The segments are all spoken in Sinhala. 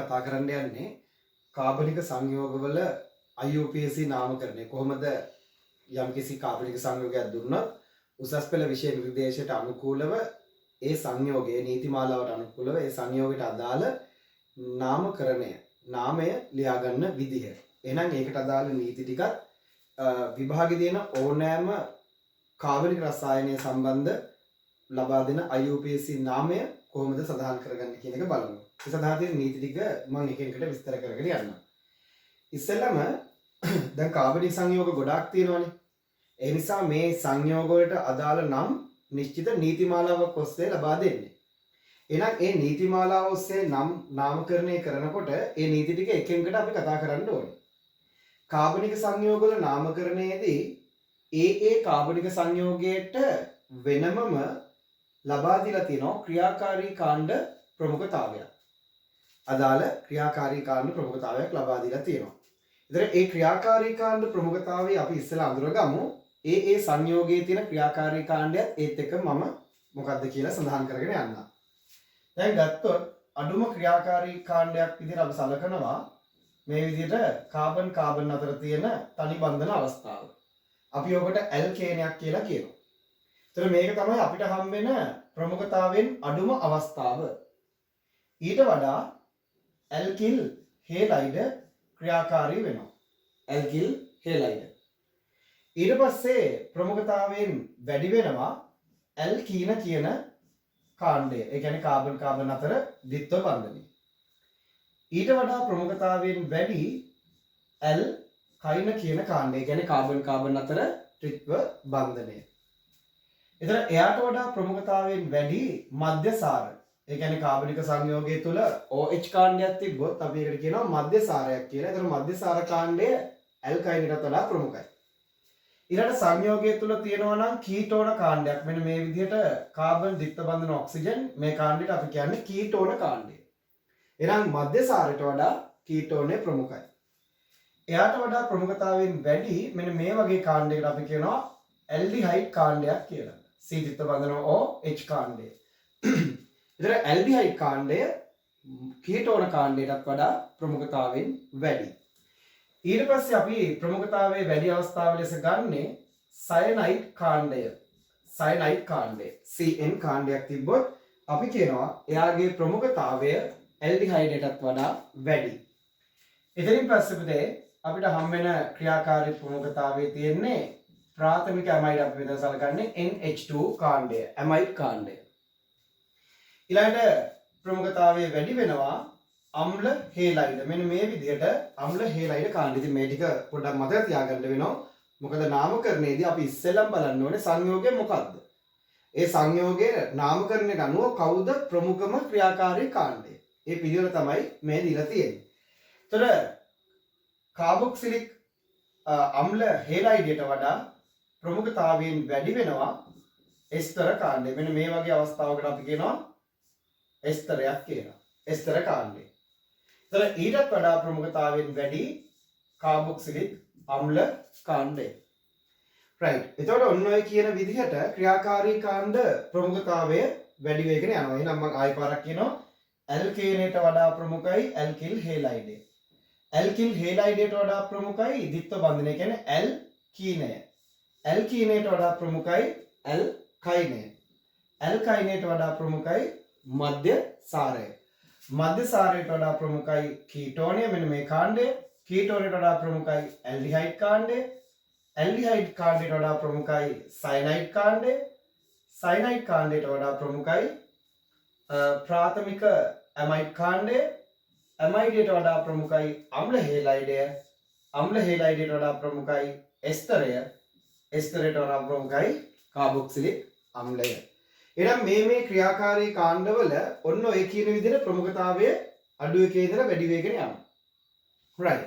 කතා කරන්න යන්නේ කාබනික සංයෝගවල IUPAC නාමකරණය කොහොමද යම්කිසි කාබනික සංයෝගයක් දුන්නොත් උසස් පෙළ විෂය නිර්දේශයට අනුකූලව ඒ සංයෝගයේ නීතිමාලාවට අනුකූලව ඒ සංයෝගයට අදාළ නාමකරණය නාමය ලියා ගන්න විදිහ. එහෙනම් ඒකට අදාළ නීති ටිකත් විභාගයේ දෙන ඕනෑම කාබනික රසායනය සම්බන්ධ ලබා දෙන IUPAC නාමය කොහොමද සඳහන් කරගන්නේ කියන එක බලමු. ඒ සඳහා තියෙන නීති ටික මම එක එකට විස්තර කරගෙන යන්නම්. ඉස්සෙල්ලම දැන් කාබනික සංයෝග ගොඩාක් තියෙනවානේ. ඒ නිසා මේ සංයෝග වලට අදාළ නම් නිශ්චිත නීතිමාලාවක් ඔස්සේ ලබා දෙන්නේ. එහෙනම් ඒ නීතිමාලාව ඔස්සේ නම් නාමකරණය කරනකොට ඒ නීති ටික එක එකට අපි කතා කරන්න ඕනේ. කාබනික සංයෝග වල නාමකරණයේදී ඒ කාබනික සංයෝගයට වෙනමම ලබා දීලා තියෙනවා ක්‍රියාකාරී කාණ්ඩ ප්‍රමුඛතාවයක්. අදාළ ක්‍රියාකාරී කාණ්ඩ ප්‍රමුඛතාවයක් ලබා දීලා තියෙනවා. ඉතින් ඒ ක්‍රියාකාරී කාණ්ඩ ප්‍රමුඛතාවය අපි ඉස්සෙල්ලා අඳුරගමු. ඒ සංයෝගයේ තියෙන ක්‍රියාකාරී කාණ්ඩයත් ඒත් එක්ක මම මොකක්ද කියලා සඳහන් කරගෙන යන්නම්. දැන් ගත්තොත් අඩුම ක්‍රියාකාරී කාණ්ඩයක් විදිහට අපි සලකනවා මේ විදිහට කාබන් අතර තියෙන තනි බන්ධන අවස්ථාව. අපි ඔකට ඇල්කේනයක් කියලා කියනවා. එතකොට මේක තමයි අපිට හම් වෙන ප්‍රමුඛතාවයෙන් අඩුම අවස්ථාව. ඊට වඩා ඇල්කිල් හේලයිඩ් ක්‍රියාකාරී වෙනවා. ඇල්කිල් හේලයිඩ්. ඊට පස්සේ ප්‍රමුඛතාවයෙන් වැඩි වෙනවා ඇල්කීන කියන කාණ්ඩය. ඒ කියන්නේ කාබන් අතර ද්විත්ව බන්ධනය. ඊට වඩා ප්‍රමුඛතාවයෙන් වැඩි ඇල්කයින කියන කාණ්ඩය. ඒ කියන්නේ කාබන් අතර ත්‍රිත්ව බන්ධනය. එතන එයාට වඩා ප්‍රමුඛතාවයෙන් වැඩි මධ්‍යසාර. ඒ කියන්නේ කාබනික සංයෝගය තුල OH කාණ්ඩයක් තිබ්බොත් අපි ඒකට කියනවා මධ්‍යසාරයක් කියලා. එතන මධ්‍යසාර කාණ්ඩය ඇල්කයිනට වඩා ප්‍රමුඛයි. ඊළඟ සංයෝගය තුල තියෙනවා නම් කීටෝන කාණ්ඩයක්. මෙන්න මේ විදිහට කාබන් ද්විත්ව බන්ධන ඔක්සිජන් මේ කාණ්ඩයට අපි කියන්නේ කීටෝන කාණ්ඩය. එහෙනම් මධ්‍යසාරයට වඩා කීටෝනේ ප්‍රමුඛයි. එයාට වඩා ප්‍රමුඛතාවයෙන් වැඩි මෙන්න මේ වගේ කාණ්ඩයකට අපි කියනවා ඇල්ඩිහයිඩ් කාණ්ඩයක් කියලා. C ද්විත්ව බන්ධන OH කාණ්ඩය. ඉතින් ඇල්ඩිහයිඩ් කාණ්ඩය කීටෝන කාණ්ඩයටත් වඩා ප්‍රමුඛතාවයෙන් වැඩි. ඊට පස්සේ අපි ප්‍රමුඛතාවයේ වැඩි අවස්ථාව ලෙස ගන්නේ සයනයිඩ් කාණ්ඩය. සයනයිඩ් කාණ්ඩය CN කාණ්ඩයක් තිබ්බොත් අපි කියනවා එයාගේ ප්‍රමුඛතාවය ඇල්ඩිහයිඩටත් වඩා වැඩි. එතනින් පස්සේ අපිට හම් වෙන ක්‍රියාකාරී ප්‍රමුඛතාවයේ තියෙන්නේ ප්‍රාථමික ඇමයිඩ් අපි මෙතන සලකන්නේ NH2 කාණ්ඩය, ඇමයිඩ් කාණ්ඩය. ඊළඟට ප්‍රමුඛතාවයේ වැඩි වෙනවා අම්ල හේලයිඩ්. මෙන්න මේ විදිහට අම්ල හේලයිඩ් කාණ්ඩය. ඉතින් මේ ටික පොඩ්ඩක් මතක තියාගන්න වෙනවා. මොකද නාමකරණයේදී අපි ඉස්සෙල්ලම බලන්න ඕනේ සංයෝගය මොකක්ද? ඒ සංයෝගයේ නාමකරණයට අනුව කවුද ප්‍රමුඛම ක්‍රියාකාරී කාණ්ඩය? ඒ පිළිවෙල තමයි මේ දීලා තියෙන්නේ. ඒතර කාබොක්සිලික් අම්ල හේලයිඩයට වඩා ප්‍රමුඛතාවයෙන් වැඩි වෙනවා එස්තර කාණ්ඩය. මෙන්න මේ වගේ අවස්ථාවකට අපි කියනවා එස්තරයක් කියලා. එස්තර කාණ්ඩය. ඒතර ඊටත් වඩා ප්‍රමුඛතාවයෙන් වැඩි කාබොක්සිලික් අම්ල කාණ්ඩය. right. එතකොට ඔන්න ඔය කියන විදිහට ක්‍රියාකාරී කාණ්ඩ ප්‍රමුඛතාවය වැඩි වෙගෙන යනවා. එහෙනම් මම ආයෙ පාරක් කියනවා. ඇල්කේනයට වඩා ප්‍රමුඛයි ඇල්කිල් හේලයිඩය. ඇල්කිල් හේලයිඩයට වඩා ප්‍රමුඛයි ද්විත්ව බන්ධනය. කියන්නේ ඇල්කීනය. ඇල්කීනයට වඩා ප්‍රමුඛයි ඇල්කයිනය. ඇල්කයිනයට වඩා ප්‍රමුඛයි මධ්‍යසාරය. මධ්‍යසාරයට වඩා ප්‍රමුඛයි කීටෝනය. මෙන්න මේ කාණ්ඩය. කීටෝනයට වඩා ප්‍රමුඛයි ඇල්ඩිහයිඩ් කාණ්ඩය. ඇල්ඩිහයිඩ් කාණ්ඩයට වඩා ප්‍රමුඛයි සයනයිඩ් කාණ්ඩය. සයනයිඩ් කාණ්ඩයට වඩා ප්‍රමුඛයි ප්‍රාථමික ඇමයිඩ් කාණ්ඩය. ඇමයිඩයට වඩා ප්‍රමුඛයි අම්ල හේලයිඩය. අම්ල හේලයිඩයට වඩා ප්‍රමුඛයි එස්තරය. එස්තරයට වඩා ප්‍රමුඛයි කාබොක්සිලික් අම්ලය. එහෙනම් මේ ක්‍රියාකාරී කාණ්ඩවල ඔන්න ඔය කියන විදිහට ප්‍රමුඛතාවය අඩු එකේ ඉඳලා වැඩි වෙගෙන යනවා. right.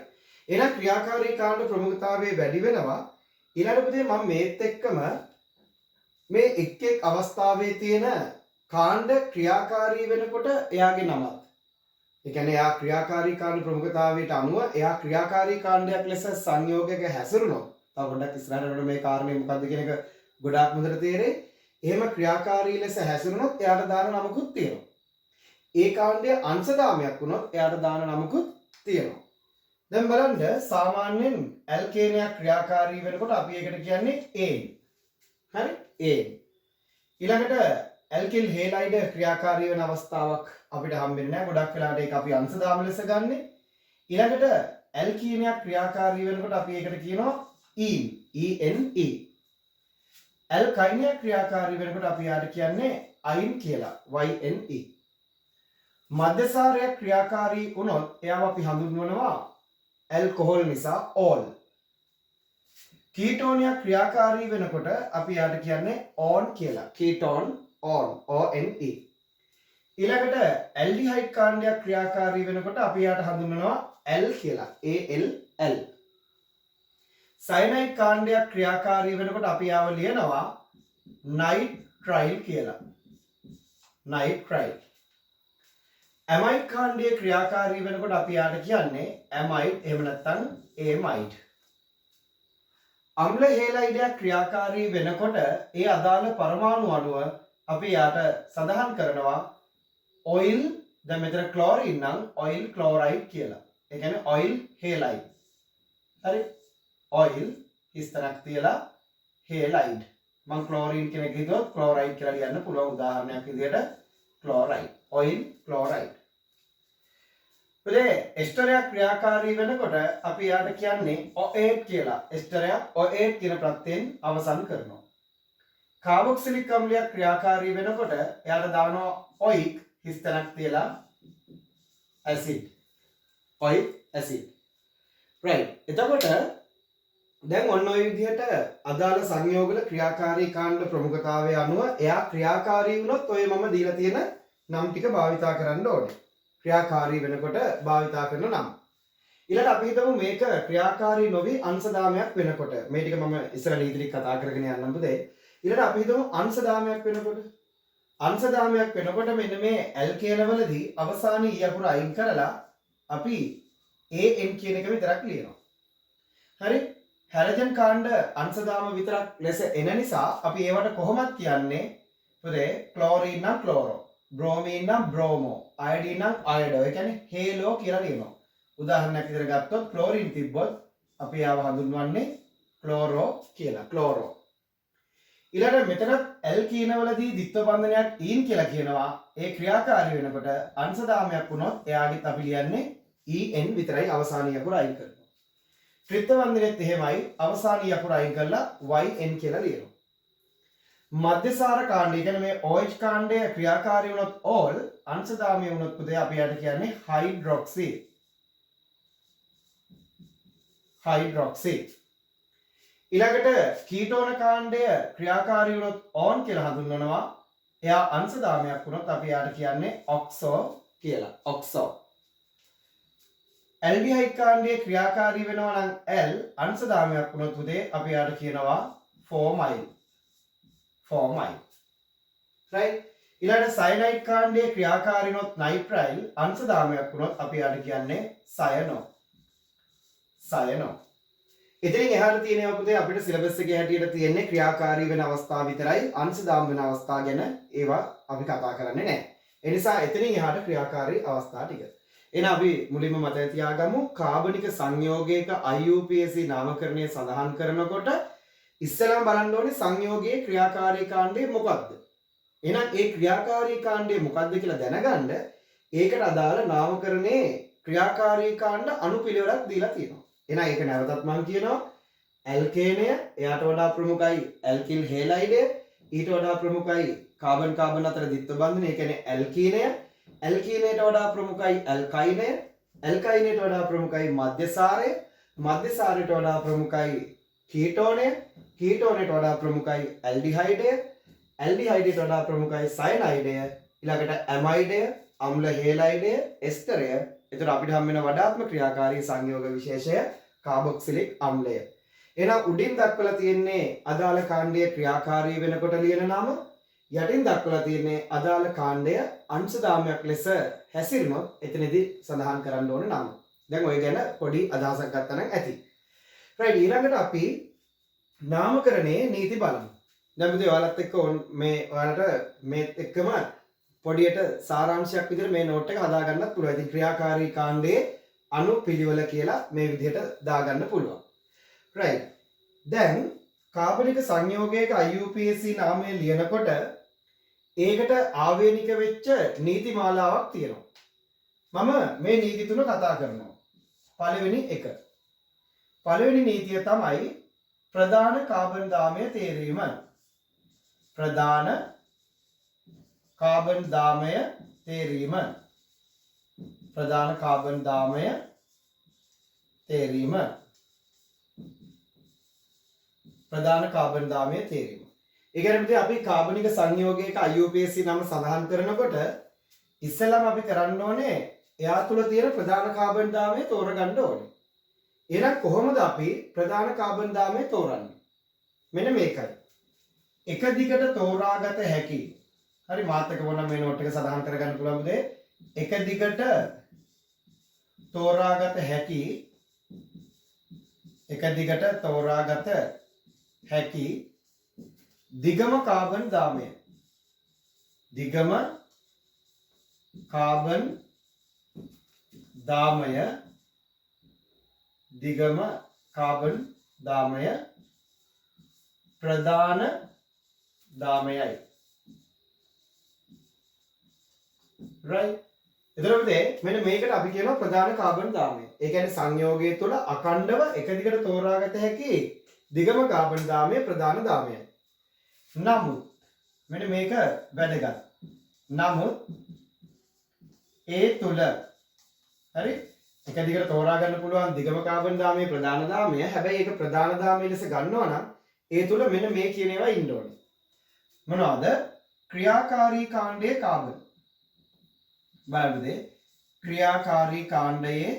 එහෙනම් ක්‍රියාකාරී කාණ්ඩ ප්‍රමුඛතාවය වැඩි වෙනවා. ඊළඟට මම මේත් එක්කම මේ එක් අවස්ථාවේ තියෙන කාණ්ඩ ක්‍රියාකාරී වෙනකොට එයාගේ නමත්. ඒ කියන්නේ එයා ක්‍රියාකාරී කාණ්ඩ ප්‍රමුඛතාවයට අනුව එයා ක්‍රියාකාරී කාණ්ඩයක් ලෙස සංයෝගයක හැසිරුණොත් තව පොඩ්ඩක් ඉස්සරහට මේ කාරණේ මොකද්ද කියන එක ගොඩාක් හොඳට තේරෙයි. එහෙම ක්‍රියාකාරී ලෙස හැසිරුණොත් එයාට දාන නමකුත් තියෙනවා. ඒ කාණ්ඩය අංශදාමයක් වුණොත් එයාට දාන නමකුත් තියෙනවා. දැන් බලන්න සාමාන්‍යයෙන් ඇල්කේනයක් ක්‍රියාකාරී වෙනකොට අපි ඒකට කියන්නේ ඒන්. හරි? ඒන්. ඊළඟට ඇල්කිල් හේලයිඩ් ක්‍රියාකාරී වෙන අවස්ථාවක් අපිට හම්බෙන්නේ නැහැ. ගොඩක් වෙලාවට ඒක අපි අංශදාම ලෙස ගන්නෙ. ඊළඟට ඇල්කීනයක් ක්‍රියාකාරී වෙනකොට අපි ඒකට කියනවා ඊන්. E-N-E. ඇල්කයිනයක් ක්‍රියාකාරී වෙනකොට අපි යාට කියන්නේ අයින් කියලා. Y-N-E. මධ්‍යසාරයක් ක්‍රියාකාරී වුණොත් එයාව අපි හඳුන්වනවා ඇල්කොහොල් නිසා ඕල්. කීටෝනයක් ක්‍රියාකාරී වෙනකොට අපි යාට කියන්නේ ඕන් කියලා. කීටෝන් ඕන් O-N-E. ඊළඟට ඇල්ඩිහයිඩ් කාණ්ඩයක් ක්‍රියාකාරී වෙනකොට අපි යාට හඳුන්වනවා ඇල් කියලා. A-L-L. සයනයිඩ් කාණ්ඩයක් ක්‍රියාකාරී වෙනකොට අපි යාව ලියනවා නයිට්‍රයිල් කියලා. නයිට්‍රයිල්. ඇමයිඩ් කාණ්ඩයේ ක්‍රියාකාරී වෙනකොට අපි යාට කියන්නේ ඇමයිඩ් එහෙම නැත්නම් ඒමයිඩ්. අම්ල හේලයිඩයක් ක්‍රියාකාරී වෙනකොට ඒ අදාළ පරමාණු අණුව අපි යාට සඳහන් කරනවා ඔයිල්. දැන් මෙතන ක්ලෝරින් නම් ඔයිල් ක්ලෝරයිඩ් කියලා. ඒ කියන්නේ ඔයිල් හේලයිඩ්. හරි? ඔයිල් හිස්තනක් තියලා හේලයිඩ්. මම ක්ලෝරින් කෙනෙක් හිතුවොත් ක්ලෝරයිඩ් කියලා ලියන්න පුළුවන් උදාහරණයක් විදිහට ක්ලෝරයිඩ්. Oil chloride. එස්ටරයක් ක්‍රියාකාරී වෙනකොට අපි යාට කියන්නේ O8 කියලා. එස්ටරයක් O8 කියන ප්‍රත්‍යයෙන් අවසන් කරනවා. කාබොක්සිලික් අම්ලයක් ක්‍රියාකාරී වෙනකොට එයාට දානවා ඔයික් හිස්තනක් තියලා ඇසිඩ්. ඔයික් ඇසිඩ්. right. එතකොට දැන් ඔන්න ඔය විදිහට අදාළ සංයෝගවල ක්‍රියාකාරී කාණ්ඩ ප්‍රමුඛතාවය අනුව එයා ක්‍රියාකාරී වුණොත් ඔය මම දීලා තියෙන නම් ටික භාවිතා කරන්න ඕනේ. ක්‍රියාකාරී වෙනකොට භාවිතා කරන නම්. ඊළඟට අපි හිතමු මේක ක්‍රියාකාරී නොවි අංශදාමයක් වෙනකොට. මේ ටික මම ඉස්සරහ ඉදිරියට කතා කරගෙන යන්නම් පුතේ. ඊළඟට අපි හිතමු අංශදාමයක් වෙනකොට. අංශදාමයක් වෙනකොට මෙන්න මේ ඇල්කේනවලදී අවසානයේ ඊ අකුර අයින් කරලා අපි AN කියන එක විතරක් ලියනවා. හරි? හැලජන් කාණ්ඩ අංශදාම විතරක් ලෙස එන නිසා අපි ඒවට කොහොමද කියන්නේ? පුතේ ක්ලෝරින් නම් ක්ලෝරෝ, බ්‍රෝමීන් නම් බ්‍රෝමෝ, අයඩීන් නම් අයඩෝ. ඒ කියන්නේ හේලෝ කියලා ලියනවා. උදාහරණයක් විදිහට ගත්තොත් ක්ලෝරින් තිබ්බොත් අපි ආව හඳුන්වන්නේ ක්ලෝරෝ කියලා. ක්ලෝරෝ. ඊළඟට මෙතන ඇල්කීනවලදී ද්විත්ව බන්ධනයක් ඊන් කියලා කියනවා. ඒ ක්‍රියාකාරී වෙනකොට අංශදාමයක් වුණොත් එයාගෙත් අපි ලියන්නේ EN විතරයි අවසානීය අකුර අයින් කරනවා. ත්‍රිත්ව බන්ධනෙත් එහෙමයි අවසානීය අකුර අයින් කරලා YN කියලා ලියනවා. මධ්‍යසාර කාණ්ඩය කියන්නේ මේ OH කාණ්ඩය ක්‍රියාකාරී වුණොත් ඕල් අංශදාමය වුණොත් පුතේ අපි යට කියන්නේ හයිඩ්‍රොක්සි. හයිඩ්‍රොක්සි. ඊළඟට කීටෝන කාණ්ඩය ක්‍රියාකාරී වුණොත් ඕන් කියලා හඳුන්වනවා. එයා අංශදාමයක් වුණොත් අපි යාට කියන්නේ ඔක්සෝ කියලා. ඔක්සෝ. ඇල්ඩිහයිඩ් කාණ්ඩයේ ක්‍රියාකාරී වෙනවා නම් L අංශදාමයක් වුණොත් පුතේ අපි යාට කියනවා ෆෝමයිල්. ෆෝමයිල්. right? ඊළඟට සයනයිඩ් කාණ්ඩයේ ක්‍රියාකාරී වුණොත් නයිට්‍රයිල් අංශදාමයක් වුණොත් අපි යාට කියන්නේ සයනෝ. සයනෝ. ඉතින් එහාට තියෙනවා පුතේ අපිට සිලබස් එකේ හැටියට තියෙන්නේ ක්‍රියාකාරී වෙන අවස්ථා විතරයි අංශදාම වෙන අවස්ථා ගැන ඒවා අපි කතා කරන්නේ නැහැ. ඒ නිසා එතනින් එහාට ක්‍රියාකාරී අවස්ථා ටික. එහෙනම් අපි මුලින්ම මතක තියාගමු කාබනික සංයෝගයක IUPAC නාමකරණය සඳහන් කරනකොට ඉස්සෙල්ලාම බලන්න ඕනේ සංයෝගයේ ක්‍රියාකාරී කාණ්ඩය මොකක්ද? එහෙනම් ඒ ක්‍රියාකාරී කාණ්ඩය මොකක්ද කියලා දැනගන්න ඒකට අදාළ නාමකරණයේ ක්‍රියාකාරී කාණ්ඩ අනුපිළිවෙලක් දීලා තියෙනවා. එහෙනම් ඒක නැවතත් මම කියනවා ඇල්කේනය එයාට වඩා ප්‍රමුඛයි ඇල්කිල් හේලයිඩය ඊට වඩා ප්‍රමුඛයි කාබන් කාබන් අතර ද්විත්ව බන්ධනය ඒ කියන්නේ ඇල්කීනය ඇල්කීනයට වඩා ප්‍රමුඛයි ඇල්කයිනය ඇල්කයිනයට වඩා ප්‍රමුඛයි මධ්‍යසාරය මධ්‍යසාරයට වඩා ප්‍රමුඛයි කීටෝනය කීටෝනයට වඩා ප්‍රමුඛයි ඇල්ඩිහයිඩය ඇල්ඩිහයිඩයට වඩා ප්‍රමුඛයි සයනයිඩය ඊළඟට ඇමයිඩය අම්ල හේලයිඩය එස්ටරය එතකොට අපිට හම් වෙන වඩාත්ම ක්‍රියාකාරී සංයෝග විශේෂය කාබොක්සිලික් අම්ලය. එහෙනම් උඩින් දක්වලා තියෙන්නේ අදාළ කාණ්ඩයේ ක්‍රියාකාරී වෙනකොට ලියන නම යටින් දක්වලා තියෙන්නේ අදාළ කාණ්ඩය අංශදාමයක් ලෙස හැසිරුණොත් එතනදී සඳහන් කරන්න ඕන නම. දැන් ඔය ගැන පොඩි අදහසක් ගත්තා නම් ඇති. right ඊළඟට අපි නාමකරණයේ නීති බලමු. දැන් පුතේ ඔයාලත් එක්ක මේ ඔයාලට මේ එක්කම පොඩියට සාරාංශයක් විදිහට මේ නෝට් එක හදා ගන්නත් පුළුවන්. ඉතින් ක්‍රියාකාරී කාණ්ඩයේ අනුපිළිවෙල කියලා මේ විදිහට දාගන්න පුළුවන්. right. දැන් කාබනික සංයෝගයක IUPAC නාමය ලියනකොට ඒකට ආවේනික වෙච්ච නීති මාලාවක් තියෙනවා. මම මේ නීති තුන කතා කරනවා. පළවෙනි එක. පළවෙනි නීතිය තමයි ප්‍රධාන කාබන් දාමය තේරීම. ප්‍රධාන කාබන් දාමය තේරීම. ප්‍රධාන කාබන් දාමය තේරීම. ප්‍රධාන කාබන් දාමය තේරීම. ඒ කියන්නේ අපි කාබනික සංයෝගයක IUPAC නම සඳහන් කරනකොට ඉස්සෙල්ලාම අපි කරන්න ඕනේ එයා තුල තියෙන ප්‍රධාන කාබන් දාමය තෝරගන්න ඕනේ. එහෙනම් කොහොමද අපි ප්‍රධාන කාබන් දාමය තෝරන්නේ? මෙන්න මේකයි. එක දිගට තෝරාගත හැකි. හරි මාත් එක්ක මොන මේ නෝට් එක සඳහන් කරගන්න පුළුවන්ද? එක දිගට තෝරාගත හැකි. එක දිගට තෝරාගත හැකි දිගම කාබන් දාමය. දිගම කාබන් දාමය. දිගම කාබන් දාමය ප්‍රධාන දාමයයි. right. එතකොට මෙන්න මේකට අපි කියනවා ප්‍රධාන කාබන් දාමය. ඒ කියන්නේ සංයෝගය තුළ අඛණ්ඩව එක දිගට තෝරාගත හැකි දිගම කාබන් දාමය ප්‍රධාන දාමයයි. නමුත් මෙන්න මේක වැදගත්. නමුත් ඒ තුළ හරි එක දිගට තෝරා ගන්න පුළුවන් දිගම කාබන් දාමය ප්‍රධාන දාමය. හැබැයි ඒක ප්‍රධාන දාමය ලෙස ගන්නවා නම් ඒ තුළ මෙන්න මේ කියන ඒවා ඉන්න ඕනේ. මොනවාද? ක්‍රියාකාරී කාණ්ඩයේ කාබන්. බලන්න ක්‍රියාකාරී කාණ්ඩයේ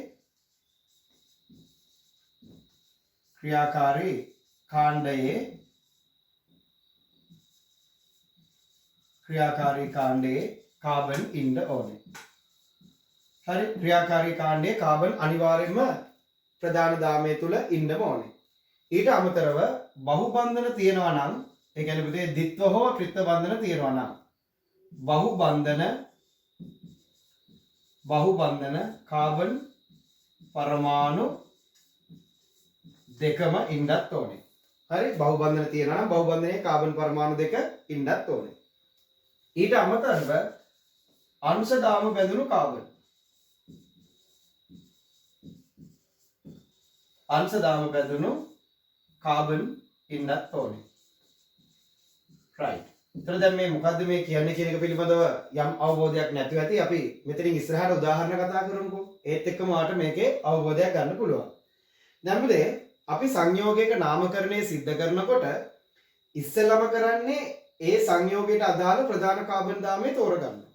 ක්‍රියාකාරී කාණ්ඩයේ කාබන් ඉන්න ඕනේ. හරි ක්‍රියාකාරී කාණ්ඩයේ කාබන් අනිවාර්යයෙන්ම ප්‍රධාන දාමය තුල ඉන්න ඕනේ. ඊට අමතරව බහුබන්ධන තියෙනවා නම් ඒ කියන්නේ පුතේ ද්විත්ව හෝ ත්‍රිත්ව බන්ධන තියෙනවා නම් බහුබන්ධන කාබන් පරමාණු දෙකම ඉන්නත් ඕනේ. හරි බහුබන්ධන තියෙනවා නම් බහුබන්ධනයේ කාබන් පරමාණු දෙක ඉන්නත් ඕනේ. ඊට අමතරව අංශ දාම බැඳුණු කාබන් ඉන්නත් ඕනේ. right. එතන දැන් මේ මොකද්ද මේ කියන්නේ කියන එක පිළිබඳව යම් අවබෝධයක් නැතුව ඇති. අපි මෙතනින් ඉස්සරහට උදාහරණ කතා කරමුකෝ. ඒත් එක්කම ඔයාලට මේකේ අවබෝධයක් ගන්න පුළුවන්. දැන් මුදේ අපි සංයෝගයක නාමකරණය සිද්ධ කරනකොට ඉස්සෙල්ලාම කරන්නේ ඒ සංයෝගයට අදාළ ප්‍රධාන කාබන් දාමය තෝරගන්නවා.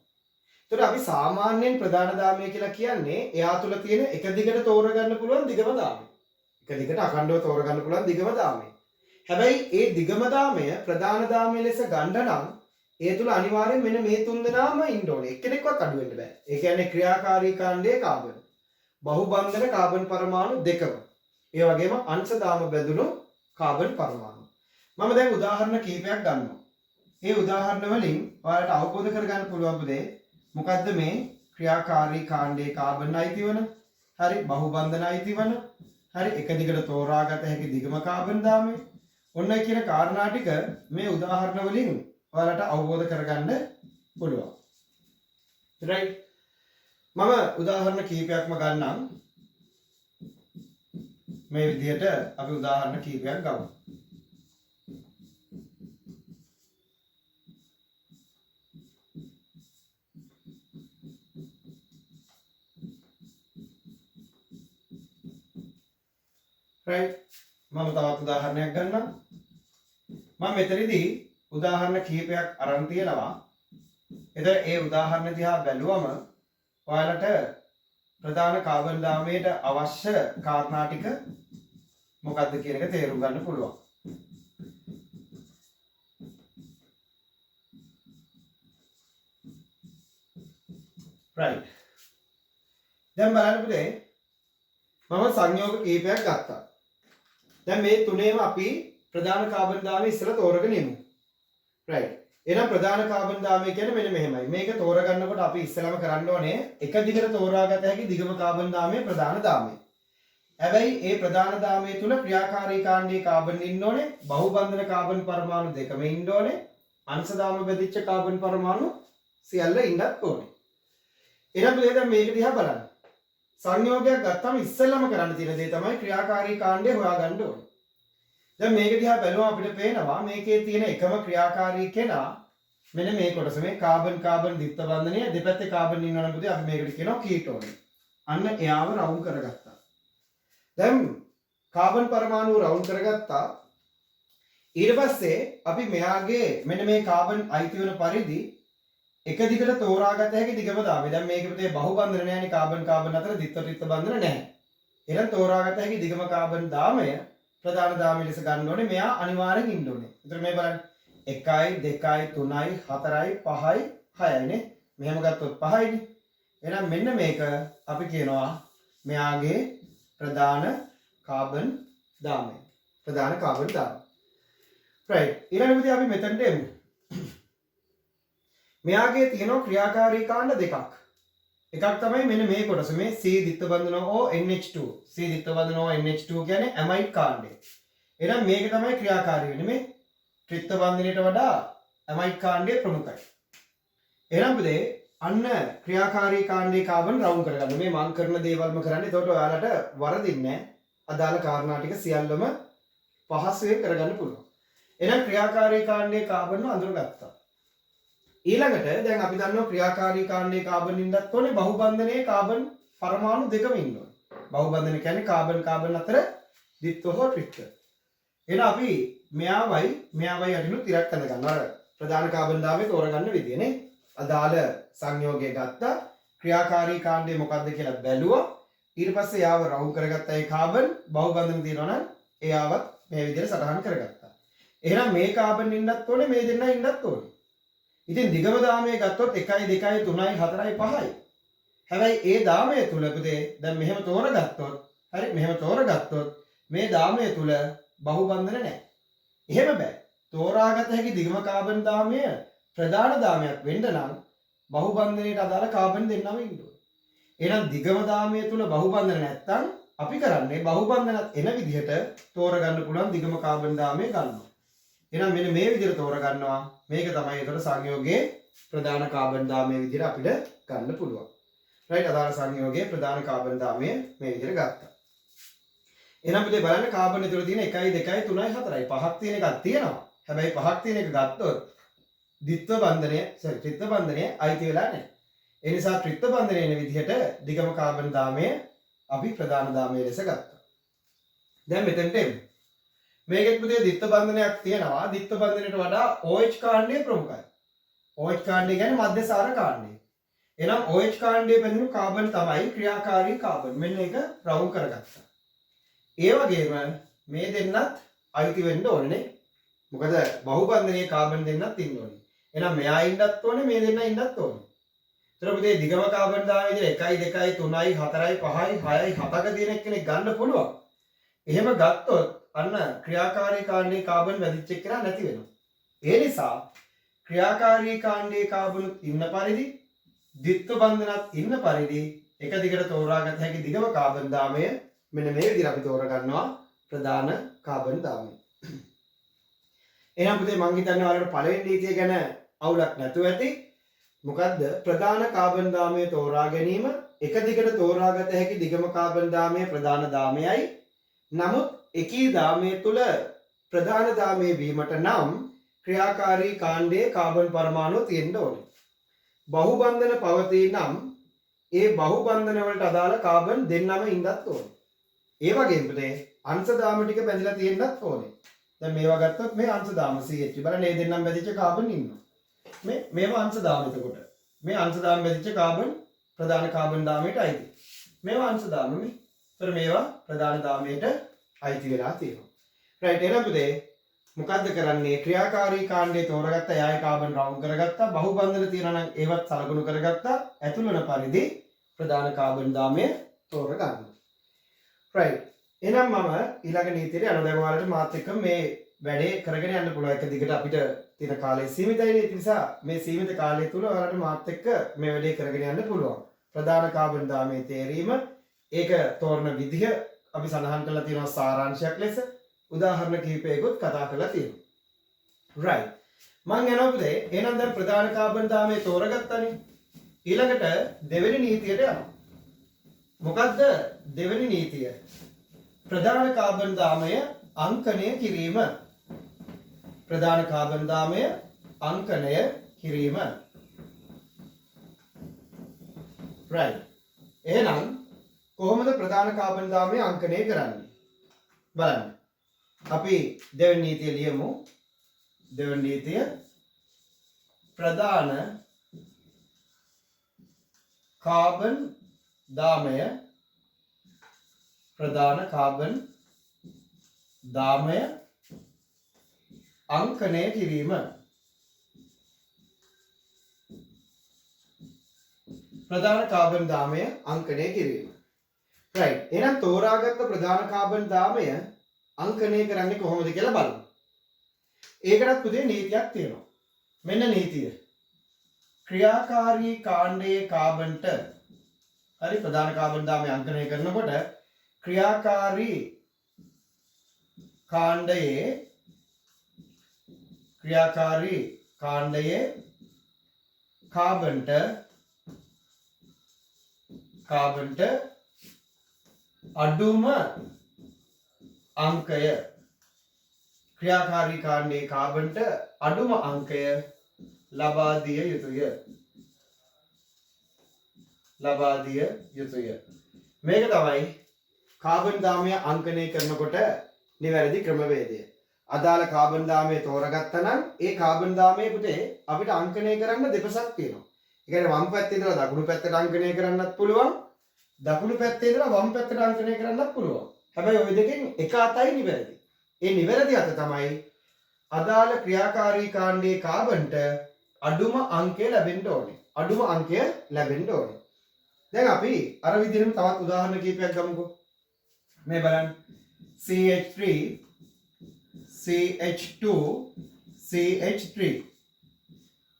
එතකොට අපි සාමාන්‍යයෙන් ප්‍රධාන දාමය කියලා කියන්නේ එයා තුල තියෙන එක දිගට තෝරගන්න පුළුවන් දිගම දාමය. එක දිගට අඛණ්ඩව තෝරගන්න පුළුවන් දිගම දාමය. හැබැයි ඒ දිගම දාමය ප්‍රධාන දාමය ලෙස ගන්න නම් ඒ තුල අනිවාර්යෙන් මෙන්න මේ තුන් දෙනාම ඉන්න ඕනේ. එක්කෙනෙක්වත් අඩු වෙන්න බෑ. ඒ කියන්නේ ක්‍රියාකාරී කාණ්ඩයේ කාබන්, බහුබන්ධන කාබන් පරමාණු දෙකම. ඒ වගේම අංශ දාම බැඳුණු කාබන් පරමාණු. මම දැන් උදාහරණ කීපයක් ගන්නවා. ඒ උදාහරණ වලින් ඔයාලට අවබෝධ කරගන්න පුළුවන් පුතේ මොකද්ද මේ ක්‍රියාකාරී කාණ්ඩයේ කාබන් අයිති වන, හරි බහුබන්ධන අයිති වන, හරි එක දිගට තෝරාගත හැකි දිගම කාබන් දාමය. ඔන්න කියන කාරණා ටික මේ උදාහරණ වලින් ඔයාලට අවබෝධ කරගන්න පුළුවන්. right. මම උදාහරණ කීපයක්ම ගන්නම්. මේ විදිහට අපි උදාහරණ කීපයක් ගමු. right. මම තවත් උදාහරණයක් ගන්නම්. මම මෙතනදී උදාහරණ කිහිපයක් අරන් තියෙනවා. එතන ඒ උදාහරණ දිහා බැලුවම ඔයාලට ප්‍රධාන කාබන් දාමයට අවශ්‍ය කාරණා ටික මොකක්ද කියන එක තේරුම් ගන්න පුළුවන්. right. දැන් බලන්න පුතේ මම සංයෝග කිහිපයක් ගත්තා. දැන් මේ තුනේම අපි ප්‍රධාන කාබන් දාමය ඉස්සෙල්ලා තෝරගෙන ඉමු. right. එහෙනම් ප්‍රධාන කාබන් දාමය කියන්නේ මෙන්න මෙහෙමයි. මේක තෝරගන්නකොට අපි ඉස්සෙල්ලාම කරන්න ඕනේ එක දිගට තෝරාගත හැකි දිගම කාබන් දාමය ප්‍රධාන දාමය. හැබැයි ඒ ප්‍රධාන දාමය තුල ක්‍රියාකාරී කාණ්ඩයේ කාබන් ඉන්න ඕනේ. බහුබන්ධන කාබන් පරමාණු දෙකම ඉන්න ඕනේ. අංශ දාම බෙදිච්ච කාබන් පරමාණු සියල්ල ඉන්නත් ඕනේ. එහෙනම් දැන් මේක දිහා බලන්න. සංයෝගයක් ගත්තම ඉස්සෙල්ලාම කරන්න තියෙන දේ තමයි ක්‍රියාකාරී කාණ්ඩය හොයාගන්න ඕනේ. දැන් මේක දිහා බැලුවම අපිට පේනවා මේකේ තියෙන එකම ක්‍රියාකාරී කෙනා මෙන්න මේ කොටස මේ කාබන් කාබන් ද්විත්ව බන්ධනය දෙපැත්තේ කාබන් ඉන්නවනම් පුතේ අපි මේකට කියනවා කීටෝන. අන්න එයාව රවුම් කරගත්තා. දැන් කාබන් පරමාණු රවුම් කරගත්තා. ඊට පස්සේ අපි මෙයාගේ මෙන්න මේ කාබන් අයිති වෙන පරිදි එක දිගට තෝරාගත හැකි දිගම දාමය. දැන් මේක පුතේ බහුබන්ධන නැහැනේ කාබන් කාබන් අතර ද්විත්ව ත්‍රිත්ව බන්ධන නැහැ. එහෙනම් තෝරාගත හැකි දිගම කාබන් දාමය ප්‍රධාන දාමය ලෙස ගන්න ඕනේ. මෙයා අනිවාර්යෙන් ඉන්න ඕනේ. ඒතර මේ බලන්න 1යි 2යි 3යි 4යි 5යි 6යි නේ. මෙහෙම ගත්තොත් 5යිනේ. එහෙනම් මෙන්න මේක අපි කියනවා මෙයාගේ ප්‍රධාන කාබන් දාමය. ප්‍රධාන කාබන් දාමය. right. ඊළඟට අපි මෙතනට එමු. මෙයාගේ තියෙනවා ක්‍රියාකාරී කාණ්ඩ දෙකක්. එකක් තමයි මෙන්න මේ කොටස මේ C ද්විත්ව බන්ධන O NH2. C ද්විත්ව බන්ධන O NH2 කියන්නේ ඇමයිඩ් කාණ්ඩය. එහෙනම් මේක තමයි ක්‍රියාකාරී වෙන්නේ. මේ ත්‍රිත්ව බන්ධනයට වඩා ඇමයිඩ් කාණ්ඩය ප්‍රමුඛයි. එහෙනම් පුතේ අන්න ක්‍රියාකාරී කාණ්ඩයේ කාබන් රවුම් කරගන්න. මේ මම කරන දේවල්ම කරන්නේ. එතකොට ඔයාලට වරදින්නේ නැහැ. අදාළ කාරණා ටික සියල්ලම පහසුවෙන් කරගන්න පුළුවන්. එහෙනම් ක්‍රියාකාරී කාණ්ඩයේ කාබන්ව අඳුරගත්තා. ඊළඟට දැන් අපි දන්නවා ක්‍රියාකාරී කාණ්ඩයේ කාබන් ඉන්නත් ඕනේ බහුබන්ධනයේ කාබන් පරමාණු දෙකම ඉන්න ඕනේ. බහුබන්ධන කියන්නේ කාබන් කාබන් අතර ද්විත්ව හෝ ත්‍රිත්ව. එහෙනම් අපි මෙයාවයි අදිනු තිරක් අඳ ගන්නවා. ප්‍රධාන කාබන් දාමේ තෝරගන්න විදිය නේ. අදාළ සංයෝගය ගත්තා. ක්‍රියාකාරී කාණ්ඩය මොකක්ද කියලා බැලුවා. ඊට පස්සේ යාව රවුම් කරගත්තා. ඒ කාබන් බහුබන්ධන තියෙනවා නම් එයාවත් මේ විදිහට සටහන් කරගත්තා. එහෙනම් මේ කාබන් ඉන්නත් ඕනේ මේ දෙන්නා ඉන්නත් ඕනේ. ඉතින් දිගම දාමය ගත්තොත් 1යි 2යි 3යි 4යි 5යි. හැබැයි ඒ දාමය තුල පුතේ දැන් මෙහෙම තෝරගත්තොත් හරි මෙහෙම තෝරගත්තොත් මේ දාමය තුල බහුබන්ධන නැහැ. එහෙම බෑ. තෝරාගත හැකි දිගම කාබන් දාමය ප්‍රධාන දාමයක් වෙන්න නම් බහුබන්ධනයට අදාළ කාබන් දෙන්නම ඉන්න ඕනේ. එහෙනම් දිගම දාමය තුල බහුබන්ධන නැත්තම් අපි කරන්නේ බහුබන්ධනත් එන විදිහට තෝරගන්න පුළුවන් දිගම කාබන් දාමය ගන්නවා. එහෙනම් මෙන්න මේ විදිහට තෝරගන්නවා. මේක තමයි ඒතර සංයෝගයේ ප්‍රධාන කාබන් දාමයේ විදිහට අපිට ගන්න පුළුවන්. right අදාළ සංයෝගයේ ප්‍රධාන කාබන් දාමය මේ විදිහට ගත්තා. එහෙනම් අපි බලන්න කාබන් තුළ තියෙන 1යි 2යි 3යි 4යි පහක් තියෙන එකක් තියෙනවා. හැබැයි පහක් තියෙන එක ගත්තොත් ද්විත්ව බන්ධනය ත්‍රිත්ව බන්ධනය අයිති වෙලා නැහැ. ඒ නිසා ත්‍රිත්ව බන්ධනය වෙන විදිහට දිගම කාබන් දාමය අපි ප්‍රධාන දාමය ලෙස ගත්තා. දැන් මෙතනට එමු. මේකෙත් පුතේ ද්විත්ව බන්ධනයක් තියෙනවා. ද්විත්ව බන්ධනයට වඩා OH කාණ්ඩය ප්‍රමුඛයි. OH කාණ්ඩය කියන්නේ මධ්‍යසාර කාණ්ඩය. එහෙනම් OH කාණ්ඩයේ බැඳුණු කාබන් තමයි ක්‍රියාකාරී කාබන්. මෙන්න ඒක රවුම් කරගත්තා. ඒ වගේම මේ දෙන්නත් අයිති වෙන්න ඕනේ. මොකද බහුබන්ධනයේ කාබන් දෙන්නත් ඉන්න ඕනේ. එහෙනම් මෙයා ඉන්නත් ඕනේ මේ දෙන්න ඉන්නත් ඕනේ. ඒතර පුතේ දිගම කාබන් දාමය විදිහට 1යි 2යි 3යි 4යි 5යි 6යි 7ක තියෙන කෙනෙක් ගන්න පුළුවන්. එහෙම ගත්තොත් අන්න ක්‍රියාකාරී කාණ්ඩයේ කාබන් වැඩිච්ච එක නැති වෙනවා. ඒ නිසා ක්‍රියාකාරී කාණ්ඩයේ කාබනුත් ඉන්න පරිදි ද්විත්ව බන්ධනත් ඉන්න පරිදි එක දිගට තෝරාගත හැකි දිගම කාබන් දාමය මෙන්න මේ විදිහට අපි තෝරගන්නවා ප්‍රධාන කාබන් දාමය. එහෙනම් පුතේ මම හිතන්නේ ඔයාලට පළවෙනි නීතිය ගැන අවුලක් නැතුව ඇති. මොකද්ද ප්‍රධාන කාබන් දාමය තෝරා ගැනීම එක දිගට තෝරාගත හැකි දිගම කාබන් දාමය ප්‍රධාන දාමයයි. නමුත් එකී දාමය තුල ප්‍රධාන දාමය වීමට නම් ක්‍රියාකාරී කාණ්ඩයේ කාබන් පරමාණු තියෙන්න ඕනේ. බහුබන්ධන පවතී නම් ඒ බහුබන්ධන වලට අදාළ කාබන් දෙන්නම ඉන්නත් ඕනේ. ඒ වගේම පුතේ අංශ දාම ටික බැඳලා තියෙන්නත් ඕනේ. දැන් මේවා ගත්තොත් මේ අංශ දාම CH බලන්න මේ දෙන්නම් බැඳිච්ච කාබන් ඉන්නවා. මේවා අංශ දාම එතකොට. මේ අංශ දාම බැඳිච්ච කාබන් ප්‍රධාන කාබන් දාමයට අයිති. මේවා අංශ දාම නේ. ඒතර මේවා ප්‍රධාන දාමයට අයිති වෙලා තියෙනවා. right එහෙනම් පුතේ මොකද්ද කරන්නේ ක්‍රියාකාරී කාණ්ඩයේ තෝරගත්ත යාය කාබන් රවුම් කරගත්තා බහුබන්ධන තියෙනවා නම් ඒවත් සලකුණු කරගත්තා ඇතුළු වෙන පරිදි ප්‍රධාන කාබන් දාමය තෝරගන්නවා. right එහෙනම් මම ඊළඟ නීතියට යනවා. දැන් ඔයාලට මාත් එක්ක මේ වැඩේ කරගෙන යන්න පුළුවන්. එක දිගට අපිට තියෙන කාලය සීමිතයිනේ. ඒ නිසා මේ සීමිත කාලය තුල ඔයාලට මාත් එක්ක මේ වැඩේ කරගෙන යන්න පුළුවන්. ප්‍රධාන කාබන් දාමයේ තේරීම ඒක තෝරන විදිහ අපි සඳහන් කරලා තියෙනවා සාරාංශයක් ලෙස. උදාහරණ කිහිපයකුත් කතා කරලා තියෙනවා. right. මම යනවා පුතේ. එහෙනම් දැන් ප්‍රධාන කාබන් දාමයේ තෝරගත්තානේ. ඊළඟට දෙවෙනි නීතියට යනවා. මොකද්ද දෙවෙනි නීතිය? ප්‍රධාන කාබන් දාමය අංකණය කිරීම. ප්‍රධාන කාබන් දාමය අංකණය කිරීම. right. එහෙනම් කොහොමද ප්‍රධාන කාබන් දාමය අංකණය කරන්නේ? බලන්න. අපි දෙවෙනි නීතිය ලියමු. දෙවෙනි නීතිය ප්‍රධාන කාබන් දාමය අංකණය කිරීම. ප්‍රධාන කාබන් දාමය අංකණය කිරීම. right. එහෙනම් තෝරාගත්ත ප්‍රධාන කාබන් දාමය අංකණය කරන්නේ කොහොමද කියලා බලමු. ඒකටත් පුතේ නීතියක් තියෙනවා. මෙන්න නීතිය. ක්‍රියාකාරී කාණ්ඩයේ කාබන්ට හරි ප්‍රධාන කාබන් දාමය අංකණය කරනකොට ක්‍රියාකාරී කාණ්ඩයේ කාබන්ට අඩුම අංකය ක්‍රියාකාරී කාණ්ඩයේ කාබන්ට අඩුම අංකය ලබා දිය යුතුය. මේක තමයි කාබන් දාමය අංකණය කරනකොට නිවැරදි ක්‍රමවේදය. අදාළ කාබන් දාමය තෝරගත්තා නම් ඒ කාබන් දාමයේ පුතේ අපිට අංකණය කරන්න දෙපසක් තියෙනවා. ඒ කියන්නේ වම් පැත්තේ ඉඳලා දකුණු පැත්තට අංකණය කරන්නත් පුළුවන්. දකුණු පැත්තේ ඉඳලා වම් පැත්තට අංකණය කරන්නත් පුළුවන්. හැබැයි ওই දෙකෙන් එක අතයි නිවැරදි. ඒ නිවැරදි අත තමයි අදාළ ක්‍රියාකාරී කාණ්ඩයේ කාබන්ට අඩුම අංකය ලැබෙන්න ඕනේ. දැන් අපි අර විදිහටම තවත් උදාහරණ කිහිපයක් ගමුකෝ. මේ බලන්න. CH3 CH2 CH3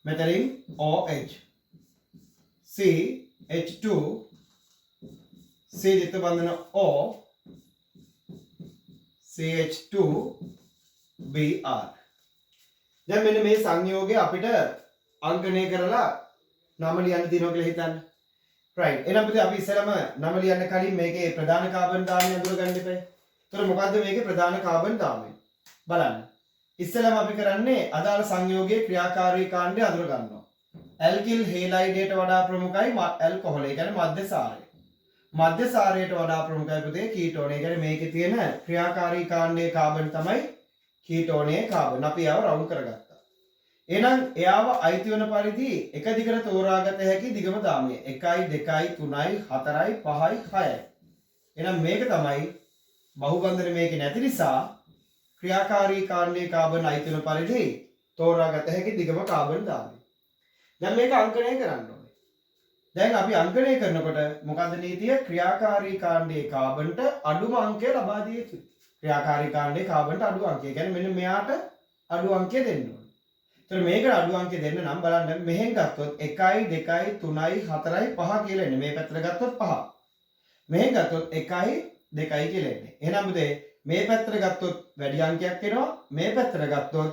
මෙතනින් OH CH2 C දිත්ත බන්ධන O CH2 Br. දැන් මෙන්න මේ සංයෝගය අපිට අංකණය කරලා නම ලියන්න තියෙනවා කියලා හිතන්න. right. එහෙනම් අපි ඉස්සෙල්ලාම නම ලියන්න කලින් මේකේ ප්‍රධාන කාබන් දාමය අඳුරගන්න ඉපේ. එතකොට මොකද්ද මේකේ ප්‍රධාන කාබන් දාමය? බලන්න. ඉස්සෙල්ලාම අපි කරන්නේ අදාළ සංයෝගයේ ක්‍රියාකාරී කාණ්ඩය අඳුර ගන්නවා. ඇල්කිල් හේලයිඩයට වඩා ප්‍රමුඛයි ඇල්කොහොල. ඒ කියන්නේ මධ්‍යසාරය. මධ්‍යසාරයට වඩා ප්‍රමුඛයි පුතේ කීටෝන. ඒ කියන්නේ මේකේ තියෙන ක්‍රියාකාරී කාණ්ඩයේ කාබන් තමයි කීටෝනයේ කාබන්. අපි ඒව රවුන්ඩ් කරගත්තා. එහෙනම් එයාව අයිති වෙන පරිදි එක දිගට තෝරාගත හැකි දිගම දාමය 1 2 3 4 5 6යි. එහෙනම් මේක තමයි බහුබන්ධන මේකේ නැති නිසා ක්‍රියාකාරී කාණ්ඩයේ කාබන් අයිති වෙන පරිදි තෝරාගත හැකි දිගම කාබන් දාමය. දැන් මේක අංකණය කරන්න ඕනේ. දැන් අපි අංකණය කරනකොට මොකද්ද නීතිය? ක්‍රියාකාරී කාණ්ඩයේ කාබන්ට අඩුම අංකය ලබා දිය යුතුයි. ක්‍රියාකාරී කාණ්ඩයේ කාබන්ට අඩු අංකය. කියන්නේ මෙන්න මෙයාට අඩු අංකය දෙන්න ඕනේ. එතකොට මේකට අඩු අංකය දෙන්න නම් බලන්න මෙහෙන් ගත්තොත් 1 2 3 4 5 කියලා එන්නේ. මේ පැත්තට ගත්තොත් 5. මෙහෙන් ගත්තොත් 1 2 කියලා එන්නේ. එහෙනම් පුතේ මේ පැත්තට ගත්තොත් වැඩි අංකයක් එනවා. මේ පැත්තට ගත්තොත්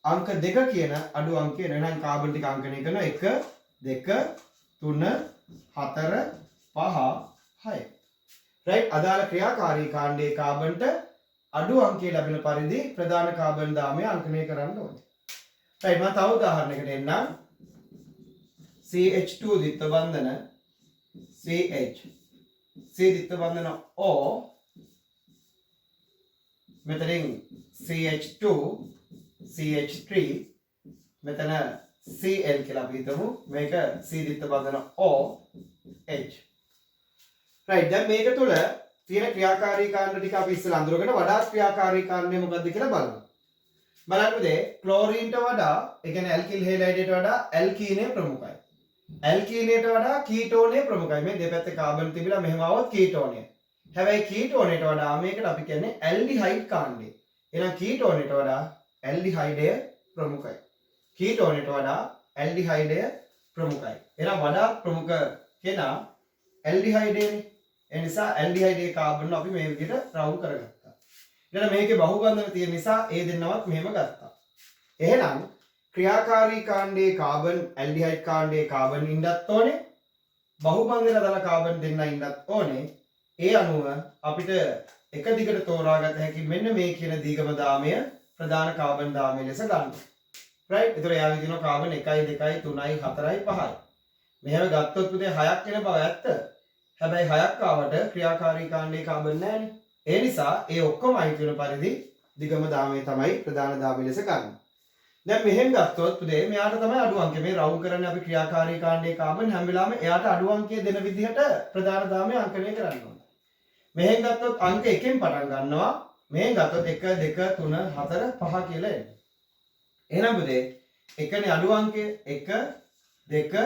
අංක 2 කියන අඩු අංකය එනවා. එහෙනම් කාබන් ටික අංකණය කරනවා 1 2 3 4 5 6. right. අදාළ ක්‍රියාකාරී කාණ්ඩයේ කාබන්ට අඩු අංකය ලැබෙන පරිදි ප්‍රධාන කාබන් දාමය අංකණය කරන්න ඕනේ. right. මම තව උදාහරණයකට එන්නම්. CH2 දිත්ත බන්ධන CH C දිත්ත බන්ධන O මෙතනින් CH2 CH3 මෙතන Cl කියලා අපි හිතමු. මේක C දිත්ත බන්ධන O H. right. දැන් මේක තුල තියෙන ක්‍රියාකාරී කාණ්ඩ ටික අපි ඉස්සෙල්ලා අඳුරගෙන වඩාත් ක්‍රියාකාරී කාණ්ඩය මොකක්ද කියලා බලමු. බලන්න ක්ලෝරීන්ට වඩා ඒ කියන්නේ ඇල්කිල් හේලයිඩයට වඩා ඇල්කීනය ප්‍රමුඛයි. ඇල්කීනයට වඩා කීටෝනය ප්‍රමුඛයි. මේ දෙපැත්තේ කාබන් තිබිලා මෙහෙම આવොත් කීටෝනය. හැබැයි කීටෝනයට වඩා මේකට අපි කියන්නේ ඇල්ඩිහයිඩ් කාණ්ඩය. එහෙනම් කීටෝනට වඩා ඇල්ඩිහයිඩය ප්‍රමුඛයි. කීටෝනට වඩා ඇල්ඩිහයිඩය ප්‍රමුඛයි. එහෙනම් වඩා ප්‍රමුඛ කෙනා ඇල්ඩිහයිඩයනේ. ඒ නිසා ඇල්ඩිහයිඩේ කාබන් අපි මේ විදිහට රවුම් කරගත්තා. ඊට මේකේ බහුබන්ධන තියෙන නිසා ඒ දෙන්නවත් මෙහෙම ගත්තා. එහෙනම් ක්‍රියාකාරී කාණ්ඩයේ කාබන් ඇල්ඩිහයිඩ් කාණ්ඩයේ කාබන් ඉන්නත් ඕනේ. බහුබන්ධන දල කාබන් දෙන්න ඉන්නත් ඕනේ. ඒ අනුව අපිට එක දිගට තෝරාගත හැකි මෙන්න මේ කියන දීගම දාමය ප්‍රධාන කාබන් දාමය ලෙස ගන්න. රයිට්? ඒතර යාවි දිනන කාබන් 1 2 3 4 5යි. මෙහෙම ගත්තොත් පුතේ 6ක් වෙන බව ඇත්ත. හැබැයි 6ක් ආවට ක්‍රියාකාරී කාණ්ඩයේ කාබන් නැහැනේ. ඒ නිසා ඒ ඔක්කොම අයිති වෙන පරිදි දිගම දාමය තමයි ප්‍රධාන දාමය ලෙස ගන්න. දැන් මෙහෙම ගත්තොත් පුතේ මෙයාට තමයි අඩු අංකය. මේ රවුම් කරන්නේ අපි ක්‍රියාකාරී කාණ්ඩයේ කාබන් හැම වෙලාවෙම එයාට අඩු අංකය දෙන විදිහට ප්‍රධාන දාමය අංකණය කරන්න ඕනේ. මෙහෙන් ගත්තොත් අංක 1කින් පටන් ගන්නවා. මෙහෙන් ගත්තොත් 1 2 3 4 5 කියලා එන්නේ. එහෙනම් පුතේ එකනේ අඩු අංකය 1 2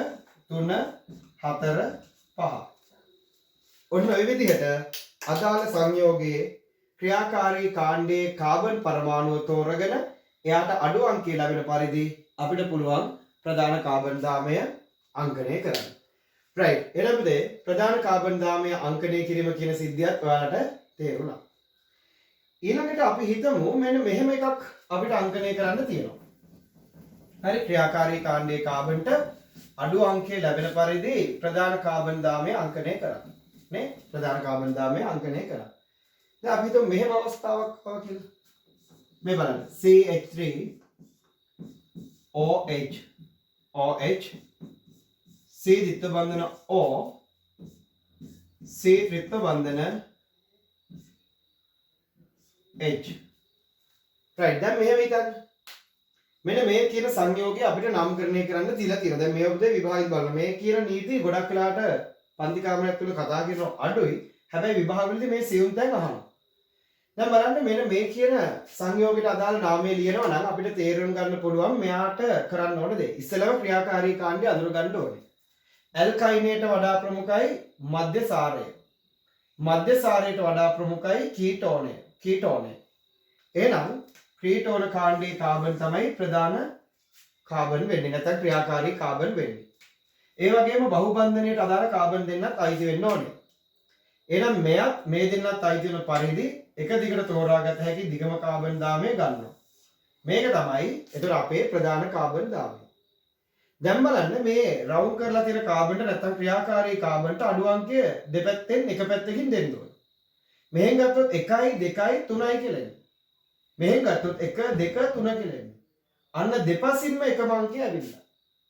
3 4 5. ඔන්න ඔය විදිහට අදාළ සංයෝගයේ ක්‍රියාකාරී කාණ්ඩයේ කාබන් පරමාණුව තෝරගෙන එයාට අඩු අංකය ලැබෙන පරිදි අපිට පුළුවන් ප්‍රධාන කාබන් දාමය අංකණය කරන්න. රයිට්. එහෙනම් ප්‍රධාන කාබන් දාමය අංකණය කිරීම කියන සිද්ධියත් ඔයාලට තේරුණා. ඊළඟට අපි හිතමු මෙන්න මෙහෙම එකක් අපිට අංකණය කරන්න තියෙනවා. හරි. ක්‍රියාකාරී කාණ්ඩයේ කාබන්ට අඩු අංකය ලැබෙන පරිදි ප්‍රධාන කාබන් දාමය අංකණය කරන්න. නේ? ප්‍රධාන කාබන් දාමය අංකණය කරන්න. දැන් අපි හිතමු මෙහෙම අවස්ථාවක් වගේ කියලා. මේ බලන්න CH3 OH C ද්විත්ව බන්ධන O C ත්‍රිත්ව බන්ධන H. right. දැන් මෙහෙම හිතන්න. මෙන්න මේ කියන සංයෝගය අපිට නාමකරණය කරන්න දීලා තියෙනවා. දැන් මේ ඔබේ විභාගය බලන්න. මේ කියන නීති ගොඩක් වෙලාට පන්ති කාමරයක් තුල කතා කරන අඩුයි. හැබැයි විභාගවලදී මේ සියුම් තැන් අහනවා. දැන් බලන්න මෙන්න මේ කියන සංයෝගයට අදාළ නාමය ලියනවා නම් අපිට තේරුම් ගන්න පුළුවන් මෙයාට කරන්න ඕන දේ. ඉස්සෙල්ලාම ක්‍රියාකාරී කාණ්ඩය අඳුර ගන්න ඕනේ. ඇල්කයිනේට වඩා ප්‍රමුඛයි මධ්‍යසාරය. මධ්‍යසාරයට වඩා ප්‍රමුඛයි කීටෝනය. එහෙනම් කීටෝන කාණ්ඩයේ කාබන් තමයි ප්‍රධාන කාබන් වෙන්නේ. නැත්නම් ක්‍රියාකාරී කාබන් වෙන්නේ. ඒ වගේම බහුබන්ධනයට අදාළ කාබන් දෙන්නත් අයිති වෙන්න ඕනේ. එහෙනම් මෙයත් මේ දෙන්නත් අයිති වෙන පරිදි එක දිගට තෝරාගත හැකි දිගම කාබන් දාමය ගන්නවා. මේක තමයි එතකොට අපේ ප්‍රධාන කාබන් දාමය. දැන් බලන්න මේ රවුම් කරලා තියෙන කාබන්ට නැත්නම් ක්‍රියාකාරී කාබන්ට අඩු අංකය දෙපැත්තෙන් එක පැත්තකින් දෙන්න ඕනේ. මෙහෙන් ගත්තොත් 1 2 3යි කියලා එන්නේ. මෙහෙන් ගත්තොත් 1 2 3 කියලා එන්නේ. අන්න දෙපසින්ම එකම අංකය ඇවිල්ලා.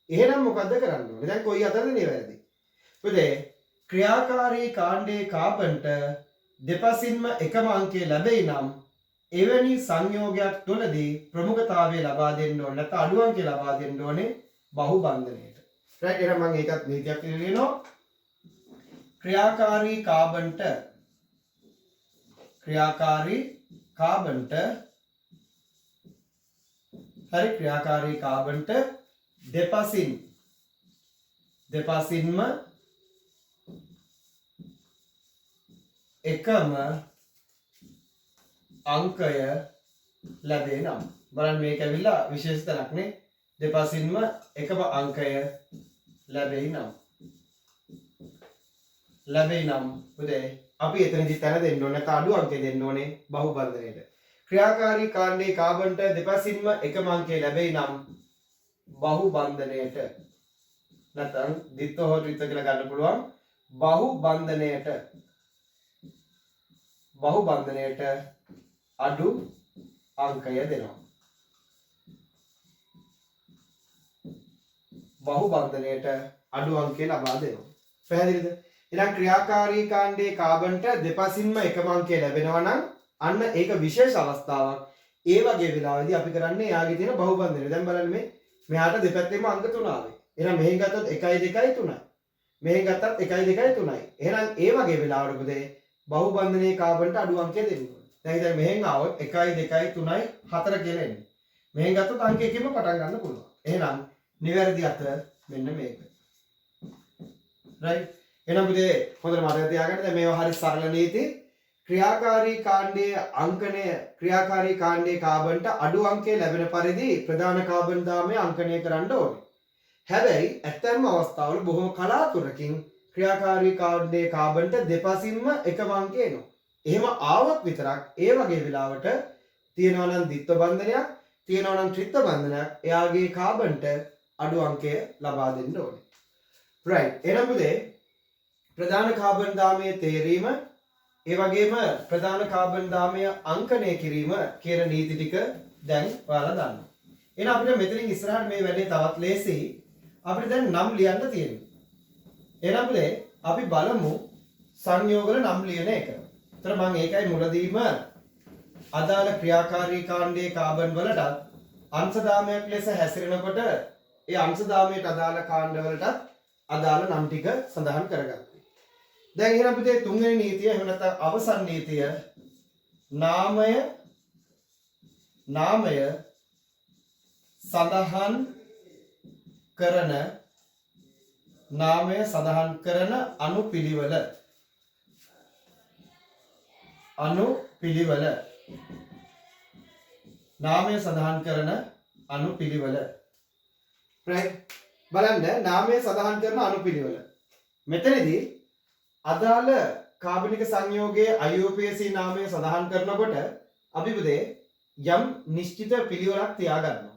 එහෙනම් මොකද්ද කරන්න ඕනේ? දැන් කොයි අතරද නිවැරදි? පුතේ ක්‍රියාකාරී කාණ්ඩයේ කාබන්ට දෙපසින්ම එකම අංකය ලැබෙයි නම් එවැනි සංයෝගයක් තුළදී ප්‍රමුඛතාවය ලබා දෙන්න ඕනේ නැත්නම් අඩු අංකය ලබා දෙන්න ඕනේ බහුබන්ධනයට. right. එහෙනම් මම ඒකත් නීතියක් කියනවා. ක්‍රියාකාරී කාබන්ට හරි ක්‍රියාකාරී කාබන්ට දෙපසින්ම එකම අංකය ලැබේ නම් බලන්න මේක ඇවිල්ලා විශේෂ තැනක් නේ. දෙපසින්ම එකම අංකය ලැබෙයි නම් පුතේ අපි එතනදි තැන දෙන්න ඕනේ නැත්නම් අඩු අංකය දෙන්න ඕනේ බහුබන්ධනයට. ක්‍රියාකාරී කාණ්ඩයේ කාබන්ට දෙපසින්ම එකම අංකය ලැබෙයි නම් බහුබන්ධනයට නැත්නම් ද්විත්ව හෝ ත්‍රිත්ව කියලා ගන්න පුළුවන්. බහුබන්ධනයට අඩු අංකය දෙනවා. බහුබන්ධනයට අඩු අංකය ලබා දෙනවා. පැහැදිලිද? එහෙනම් ක්‍රියාකාරී කාණ්ඩයේ කාබන්ට දෙපසින්ම එකම අංකය ලැබෙනවා නම් අන්න ඒක විශේෂ අවස්ථාවක්. ඒ වගේ වෙලාවෙදී අපි කරන්නේ යාගේ තියෙන බහුබන්ධනය. දැන් බලන්න මෙයාට දෙපැත්තෙම අංක 3 ආවේ. එහෙනම් මෙහෙන් ගත්තොත් 1 2 3යි. මෙහෙන් ගත්තත් 1 2 3යි. එහෙනම් ඒ වගේ වෙලාවකට පුතේ බහුබන්ධනයේ කාබන්ට අඩු අංකය දෙන්න ඕනේ. දැන් ඉතින් මෙහෙන් ආවොත් 1 2 3යි 4 කියලා එන්නේ. මෙහෙන් ගත්තොත් අංක 1කින්ම පටන් ගන්න පුළුවන්. එහෙනම් නිවැරදි අත මෙන්න මේක. right. එහෙනම් පුතේ හොඳට මතක තියාගන්න. දැන් මේවා හරි සරල නීති. ක්‍රියාකාරී කාණ්ඩයේ අංකණය ක්‍රියාකාරී කාණ්ඩයේ කාබන්ට අඩු අංකය ලැබෙන පරිදි ප්‍රධාන කාබන් දාමය අංකණය කරන්න ඕනේ. හැබැයි ඇත්තම අවස්ථාවල බොහොම කලාතුරකින් ක්‍රියාකාරී කාණ්ඩයේ කාබන්ට දෙපසින්ම එකම අංකය එනවා. එහෙම ආවොත් විතරක් ඒ වගේ වෙලාවට තියෙනවා නම් ද්විත්ව බන්ධනයක්, තියෙනවා නම් ත්‍රිත්ව බන්ධනයක්, එයාගේ කාබන්ට අඩු අංකය ලබා දෙන්න ඕනේ. right. එහෙනම් පුතේ ප්‍රධාන කාබන් දාමයේ තේරීම ඒ වගේම ප්‍රධාන කාබන් දාමය අංකණය කිරීම කියන නීති ටික දැන් ඔයාලා දන්නවා. එහෙනම් අපිට මෙතනින් ඉස්සරහට මේ වැඩේ තවත් ලේසි. අපිට දැන් නම් ලියන්න තියෙනවා. එහෙනම් පුතේ අපි බලමු සංයෝගවල නම් ලියන එක. ඒතර මම ඒකයි මුලදීම අදාළ ක්‍රියාකාරී කාණ්ඩයේ කාබන් වලට අංශ දාමයක් ලෙස හැසිරෙනකොට ඒ අංශ දාමයට අදාළ කාණ්ඩ වලට අදාළ නම් ටික සඳහන් කරගත්තා. දැන් එහෙනම් පුතේ තුන්වෙනි නීතිය එහෙම නැත්නම් අවසන් නීතිය නාමය සඳහන් කරන අනුපිළිවෙල නාමය සඳහන් කරන අනුපිළිවෙල right බලන්න නාමය සඳහන් කරන අනුපිළිවෙල මෙතනදී අදාළ කාබනික සංයෝගයේ IUPAC නාමය සඳහන් කරනකොට අපි පුතේ යම් නිශ්චිත පිළිවෙලක් තියාගන්නවා.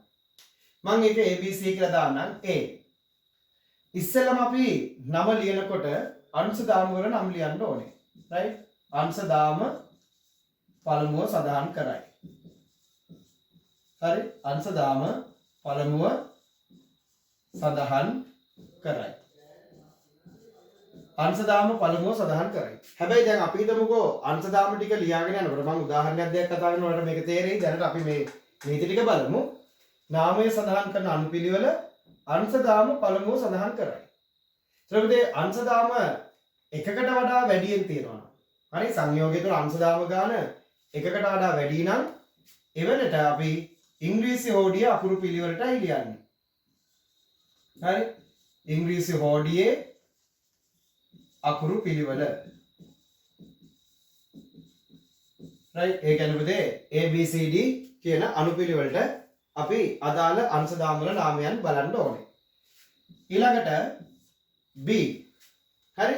මම ඒක ABC කියලා දාන්නම් A. ඉස්සෙල්ලම අපි නම ලියනකොට අංශ දාම වල නම් ලියන්න ඕනේ. right? අංශ දාම පළමුව සඳහන් කරයි. හරි? අංශ දාම පළමුව සඳහන් කරයි. අංශදාම පළමුව සඳහන් කරයි. හැබැයි දැන් අපි හිතමුකෝ අංශදාම ටික ලියාගෙන යනකොට මම උදාහරණයක් දෙයක් කතා කරනකොට මේක තේරෙයි. දැනට අපි මේ නීති ටික බලමු. නාමය සඳහන් කරන අනුපිළිවෙල අංශදාම පළමුව සඳහන් කරයි. ඊළඟට අංශදාම එකකට වඩා වැඩියෙන් තියෙනවා. හරි සංයෝගය තුළ අංශදාම ගාන එකකට වඩා වැඩි නම් එවලට අපි ඉංග්‍රීසි හෝඩිය අකුරු පිළිවෙලටයි ලියන්නේ. හරි ඉංග්‍රීසි හෝඩියේ අකුරු පිළිවෙල right ඒ කියන්නේ පුතේ ABCD කියන අනුපිළිවෙලට අපි අදාළ අංශ දාම වල නාමයන් බලන්න ඕනේ. ඊළඟට B හරි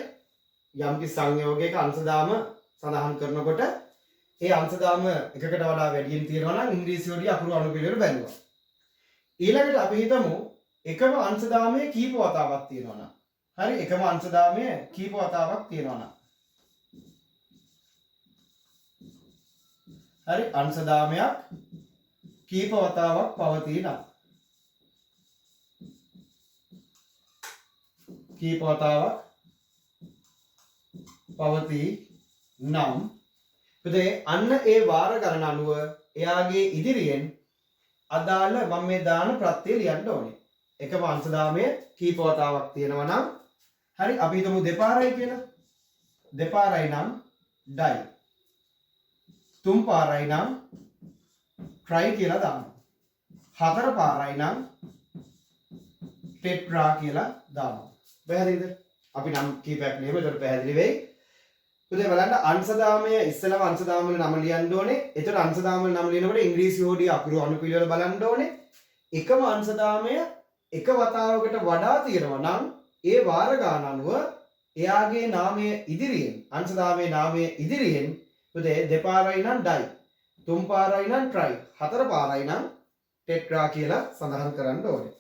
යම්කිසි සංයෝගයක අංශ දාම සඳහන් කරනකොට ඒ අංශ දාම එකකට වඩා වැඩියෙන් තියෙනවා නම් ඉංග්‍රීසි වලින් අකුරු අනුපිළිවෙල බලනවා. ඊළඟට අපි හිතමු එකම අංශ දාමයේ කීප වතාවක් තියෙනවා නම් හරි එකම අංශ දාමය කීප වතාවක් තියෙනවා නම් හරි අංශ දාමයක් කීප වතාවක් පවතී නම් පුතේ අන්න ඒ වාර ගණන අනුව එයාගේ ඉදිරියෙන් අදාළ මම මේ දාන ප්‍රත්‍යය ලියන්න ඕනේ. එකම අංශ දාමය කීප වතාවක් තියෙනවා නම් හරි අපි හිතමු දෙපාරයි කියලා. දෙපාරයි නම් ඩයි. තුන් පාරයි නම් ට්‍රයි කියලා දානවා. හතර පාරයි නම් ටෙට්‍රා කියලා දානවා. පැහැදිලිද? අපි නම් කීපයක් ලියමු. ඒකට පැහැදිලි වෙයි. පුතේ බලන්න අංශ දාමය ඉස්සෙල්ලාම අංශ දාම වල නම ලියන්න ඕනේ. ඒතර අංශ දාම වල නම ලියනකොට ඉංග්‍රීසි හෝඩිය අකුරු අනුපිළිවෙල බලන්න ඕනේ. එකම අංශ දාමය එක වතාවකට වඩා තියෙනවා නම් ඒ වාර ගාන අනුව එයාගේ නාමය ඉදිරියෙන් අංශ දාමයේ නාමය ඉදිරියෙන් පුතේ දෙපාරයි නම් ඩයි, තුන් පාරයි නම් ට්‍රයි, හතර පාරයි නම් ටෙට්‍රා කියලා සඳහන් කරන්න ඕනේ.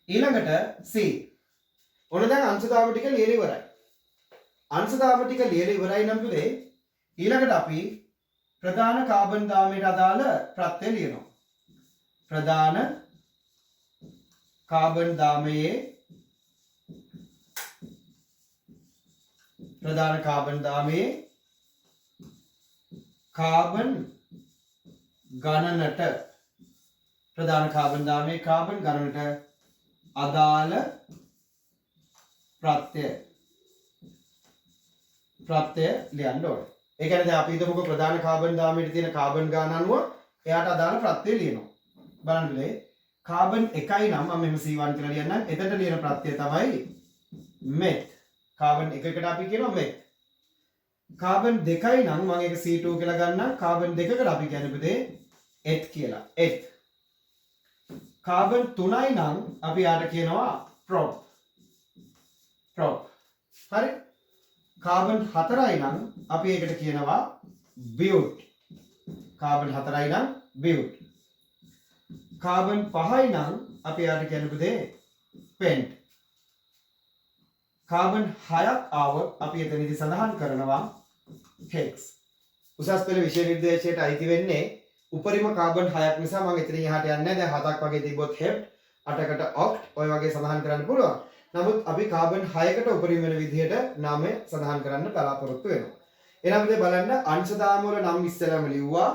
ඊළඟට C. ඔන්න දැන් අංශ දාම ටික ලියලා ඉවරයි. අංශ දාම ටික ලියලා ඉවරයි නම් පුතේ ඊළඟට අපි ප්‍රධාන කාබන් දාමයට අදාළ ප්‍රත්‍ය ලියනවා. ප්‍රධාන කාබන් දාමයේ කාබන් ගණනට අදාළ ප්‍රත්‍ය ලියන්න ඕනේ. ඒ කියන්නේ දැන් අපි හිතමුකෝ ප්‍රධාන කාබන් දාමයේ තියෙන කාබන් ගාන අනුව එයාට අදාළ ප්‍රත්‍ය ලියනවා. බලන්න පුතේ කාබන් 1යි නම් මම මෙහෙම C1 කියලා ලියන්නම්. එතනට ලියන ප්‍රත්‍යය තමයි මෙත්. කාබන් 1කට අපි කියනවා මෙත්. කාබන් දෙකයි නම් මම ඒක C2 කියලා ගන්නම්. කාබන් දෙකකට අපි කියන්නේ පුතේ eth කියලා. eth. කාබන් 3යි නම් අපි යාට කියනවා prop. prop. හරි. කාබන් 4යි නම් අපි ඒකට කියනවා but. කාබන් 4යි නම් but. කාබන් 5යි නම් අපි යාට කියන්නේ පුතේ pent. කාබන් 6ක් ආවොත් අපි එතනදී සඳහන් කරනවා hex. උසස් පෙළ විෂය නිර්දේශයට අයිති වෙන්නේ උපරිම කාබන් 6ක් නිසා මම එතනින් එහාට යන්නේ නැහැ. දැන් 7ක් වගේ තිබ්බොත් hept, 8කට oct ඔය වගේ සඳහන් කරන්න පුළුවන්. නමුත් අපි කාබන් 6කට උපරිම වෙන විදිහට නාමය සඳහන් කරන්න බලාපොරොත්තු වෙනවා. එහෙනම් ඉතින් බලන්න අංශදාම වල නම් ඉස්සෙල්ලාම ලිව්වා.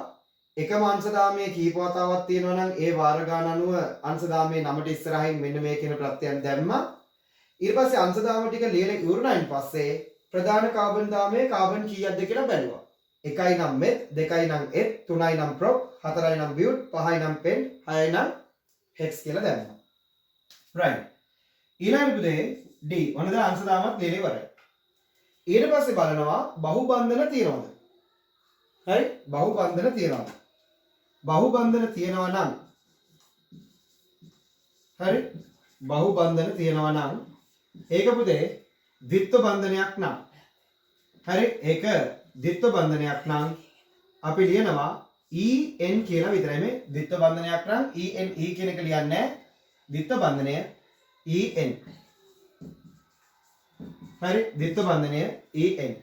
එකම අංශදාමයේ කීප වතාවක් තියෙනවා නම් ඒ වාර ගාන අනුව අංශදාමයේ නමට ඉස්සරහින් මෙන්න මේ කියන ප්‍රත්‍යයන් දැම්මා. ඊට පස්සේ අංශදාම ටික ලියලා ඉවරනායින් පස්සේ ප්‍රධාන කාබන් දාමයේ කාබන් කීයක්ද කියලා බැලුවා. 1යි නම් meth, 2යි නම් eth, 3යි නම් prop, 4යි නම් but, 5යි නම් pent, 6යි නම් hex කියලා දැම්මා. right. ඊළඟ පුතේ D. ඔන්න දැන් අංශදාමත් ලියලා ඉවරයි. ඊට පස්සේ බලනවා බහුබන්ධන තියනවද? හරි? බහුබන්ධන තියනවද? බහුබන්ධන තියනවා නම් හරි? බහුබන්ධන තියනවා නම් ඒක පුතේ ද්විත්ව බන්ධනයක් නම් හරි? ඒක ද්විත්ව බන්ධනයක් නම් අපි ලියනවා en කියලා විතරයි. මේ ද්විත්ව බන්ධනයක් නම් en e කියන එක ලියන්නේ නැහැ. ද්විත්ව බන්ධනය en. හරි? ද්විත්ව බන්ධනය en.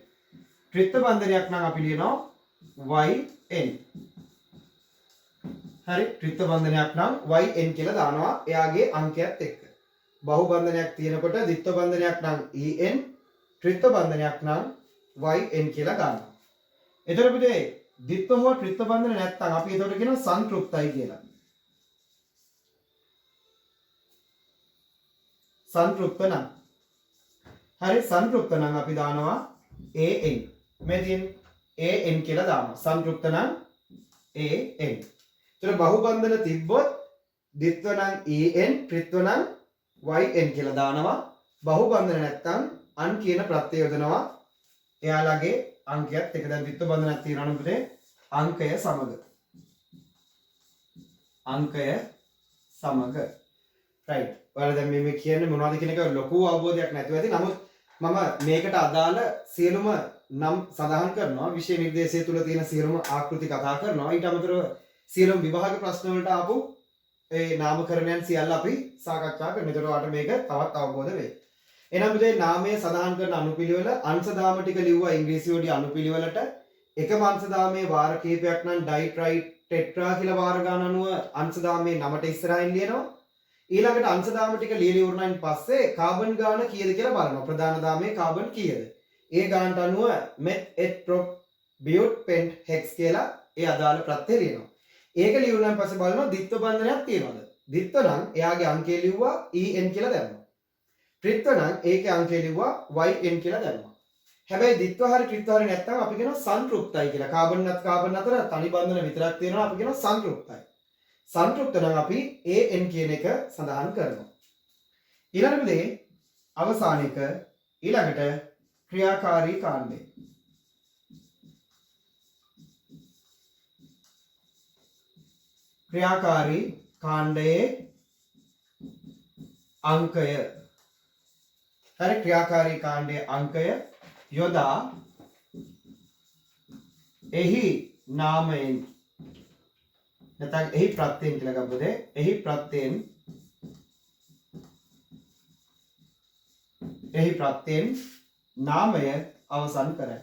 ත්‍රිත්ව බන්ධනයක් නම් අපි ලියනවා yn. හරි? ත්‍රිත්ව බන්ධනයක් නම් yn කියලා දානවා එයාගේ අංකයත් එක්ක. බහුබන්ධනයක් තියෙනකොට ද්විත්ව බන්ධනයක් නම් en, ත්‍රිත්ව බන්ධනයක් නම් yn කියලා ගන්නවා. එතකොට පුතේ ද්විත්ව හෝ ත්‍රිත්ව බන්ධන නැත්නම් අපි එතකොට කියනවා සංතෘප්තයි කියලා. සංතෘප්ත නම් හරි සංතෘප්ත නම් අපි දානවා an. මේ තියෙන්නේ an කියලා දානවා. සංතෘප්ත නම් an. එතකොට බහුබන්ධන තිබ්බොත් ද්විත්ව නම් en, ත්‍රිත්ව නම් yn කියලා දානවා. බහුබන්ධන නැත්නම් අන් කියන ප්‍රත්‍යය යොදනවා. එයාලගේ අංකයත් එක. දැන් ද්විත්ව බන්ධනයක් තියෙනවා නම් පුතේ අංකය සමග. අංකය සමග. right. ඔයාලා දැන් මේ කියන්නේ මොනවද කියන එක ලොකු අවබෝධයක් නැතුව ඇති. නමුත් මම මේකට අදාළ සියලුම නම් සඳහන් කරනවා. විෂය නිර්දේශය තුල තියෙන සියලුම ආකෘති කතා කරනවා. ඊට අමතරව සියලුම විභාග ප්‍රශ්න වලට ආපු ඒ නාමකරණයන් සියල්ල අපි සාකච්ඡා කරනවා. ඒතකොට ඔයාලට මේක තවත් අවබෝධ වෙයි. එහෙනම් මේ නාමයේ සඳහන් කරන අනුපිළිවෙල අංශදාම ටික ලිව්වා ඉංග්‍රීසි වලදී අනුපිළිවෙලට. එකම අංශදාමයේ වාර කීපයක් නම් ඩයි ට්‍රයි ටෙට්‍රා කියලා වාර ගන්න අනුව අංශදාමයේ නමට ඉස්සරහින් ලියනවා. ඊළඟට අංශදාම ටික ලියලා ඉවරනායින් පස්සේ කාබන් ගාන කීයද කියලා බලනවා. ප්‍රධාන දාමයේ කාබන් කීයද? ඒ ගානට අනුව meth, eth, prop, but, pent, hex කියලා ඒ අදාළ ප්‍රත්‍ය ලියනවා. ඒක ලියුණාන් පස්සේ බලනවා ද්විත්ව බන්ධනයක් තියෙනවද? ද්විත්ව නම් එයාගේ අංකය ලිව්වා en කියලා දැම්මා. ත්‍රිත්ව නම් ඒකේ අංකය ලිව්වා yn කියලා දැම්මා. හැබැයි ද්විත්ව හරි ත්‍රිත්ව හරි නැත්නම් අපි කියනවා සංතෘප්තයි කියලා. කාබන් අතර තනි බන්ධන විතරක් තියෙනවා අපි කියනවා සංතෘප්තයි. සංතෘප්ත නම් අපි an කියන එක සඳහන් කරනවා. ඊළඟට අවසානික ඊළඟට ක්‍රියාකාරී කාණ්ඩය. ක්‍රියාකාරී කාණ්ඩයේ අංකය. හරි? ක්‍රියාකාරී කාණ්ඩයේ අංකය යොදා එහි නාමයෙන් නැත්නම් එහි ප්‍රත්‍යයෙන් කියලා ගත්තොත් එහි ප්‍රත්‍යයෙන් නාමය අවසන් කරයි.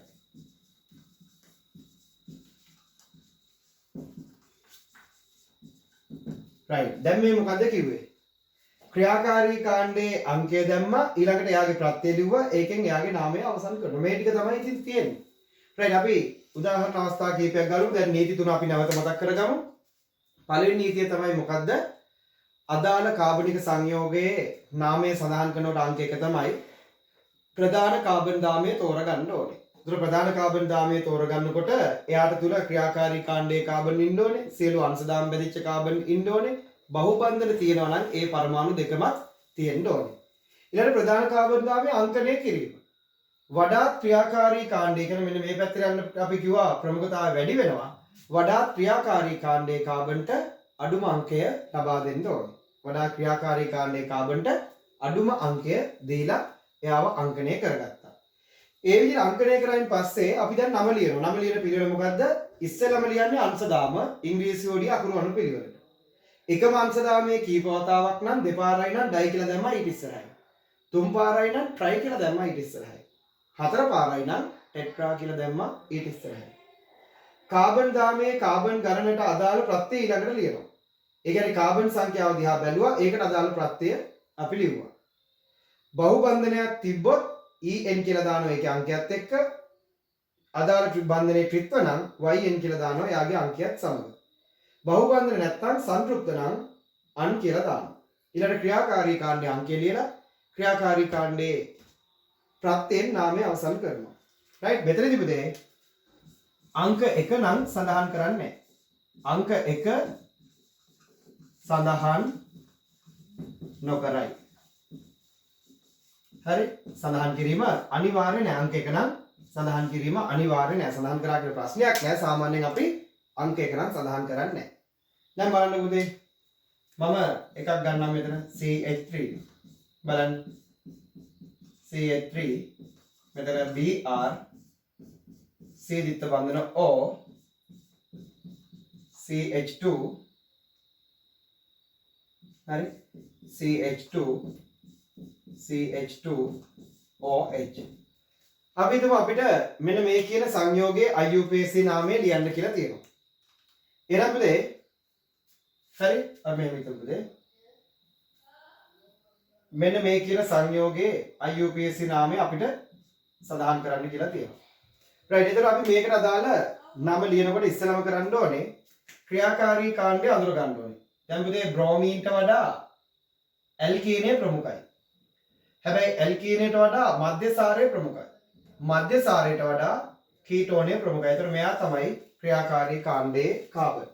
right. දැන් මේ මොකද්ද කිව්වේ? ක්‍රියාකාරී කාණ්ඩයේ අංකය දැම්මා ඊළඟට එයාගේ ප්‍රත්‍යය ලිව්වා ඒකෙන් එයාගේ නාමය අවසන් කරනවා. මේ ටික තමයි ඉතින් තියෙන්නේ. right. අපි උදාහරණ අවස්ථා කිහිපයක් ගලමු. දැන් නීති තුන අපි නැවත මතක් කරගමු. පළවෙනි නීතිය තමයි මොකද්ද? අදාළ කාබනික සංයෝගයේ නාමය සඳහන් කරනකොට අංක 1 තමයි ප්‍රධාන කාබන් දාමය තෝරගන්න ඕනේ. ඒතර ප්‍රධාන කාබන් දාමය තෝරගන්නකොට එයාට තුල ක්‍රියාකාරී කාණ්ඩයේ කාබන් ඉන්න ඕනේ. සියලු අංශ දාම බෙදිච්ච කාබන් ඉන්න ඕනේ. බහුබන්ධන තියෙනවා නම් ඒ පරමාණු දෙකම තියෙන්න ඕනේ. ඊළඟ ප්‍රධාන කාබන් දාමයේ අංකණය කිරීම. වඩාත් ක්‍රියාකාරී කාණ්ඩය කියන මෙන්න මේ පැත්තට යන අපි කිව්වා ප්‍රමුඛතාවය වැඩි වෙනවා. වඩාත් ක්‍රියාකාරී කාණ්ඩයේ කාබන්ට අඩුම අංකය ලබා දෙන්න ඕනේ. වඩාත් ක්‍රියාකාරී කාණ්ඩයේ කාබන්ට අඩුම අංකය දීලා එයාව අංකණය කරගත්තා. ඒ විදිහට අංකණය කරායින් පස්සේ අපි දැන් නම ලියනවා. නම ලියන පිළිවෙල මොකද්ද? ඉස්සෙල්ලාම ලියන්නේ අංශදාම ඉංග්‍රීසි වලින් අකුරු අනු පිළිවෙලට. එකම අංශදාමයේ කීප වතාවක් නම් දෙපාරයි නම් ඩයි කියලා දැම්මා ඊට ඉස්සරහයි. තුන් පාරයි නම් ට්‍රයි කියලා දැම්මා ඊට ඉස්සරහයි. හතර පාරයි නම් ටෙට්‍රා කියලා දැම්මා ඊට ඉස්සරහයි. කාබන් දාමයේ කාබන් ගණනට අදාළ ප්‍රත්‍ය ඊළඟට ලියනවා. ඒ කියන්නේ කාබන් සංඛ්‍යාව දිහා බැලුවා ඒකට අදාළ ප්‍රත්‍ය අපි ලිව්වා. බහුබන්ධනයක් තිබ්බොත් En කියලා දානවා ඒකේ අංකයත් එක්ක අදාළ බන්ධනයේ ත්‍රිත්ව නම් yn කියලා දානවා එයාගේ අංකයත් සමග. බහුබන්ධන නැත්නම් සංතෘප්ත නම් අන් කියලා දානවා. ඊළඟ ක්‍රියාකාරී කාණ්ඩයේ අංකය ලියලා ක්‍රියාකාරී කාණ්ඩයේ ප්‍රත්‍යයෙන් නාමය අවසන් කරනවා. රයිට් මෙතනදී පුතේ අංක 1 නම් සඳහන් කරන්නේ අංක 1 සඳහන් නොකරයි. හරි සඳහන් කිරීම අනිවාර්ය නෑ. අංක 1 නම් සඳහන් කිරීම අනිවාර්ය නෑ. සඳහන් කරා කියලා ප්‍රශ්නයක් නෑ. සාමාන්‍යයෙන් අපි අංක 1 නම් සඳහන් කරන්නේ නෑ. දැන් බලන්න පුතේ මම එකක් ගන්නම් මෙතන CH3 බලන්න CH3 මෙතන Br C දිත්ත බන්ධන O CH2 හරි CH2OH අපි හිතමු අපිට මෙන්න මේ කියන සංයෝගයේ IUPAC නාමය ලියන්න කියලා තියෙනවා. එහෙනම් පුතේ හරි අපි මෙහෙම හිතමු පුතේ මෙන්න මේ කියන සංයෝගයේ IUPAC නාමය අපිට සඳහන් කරන්න කියලා තියෙනවා. රයිට් එතකොට අපි මේකට අදාළ නම ලියනකොට ඉස්සෙල්ලාම කරන්න ඕනේ ක්‍රියාකාරී කාණ්ඩය අඳුර ගන්න ඕනේ. දැන් පුතේ බ්‍රෝමීන්ට වඩා ඇල්කීනේ ප්‍රමුඛයි. හැබැයි ඇල්කීනේට වඩා මධ්‍යසාරය ප්‍රමුඛයි. මධ්‍යසාරයට වඩා කීටෝනය ප්‍රමුඛයි. ඒතර මෙයා තමයි ක්‍රියාකාරී කාණ්ඩයේ කාබන්.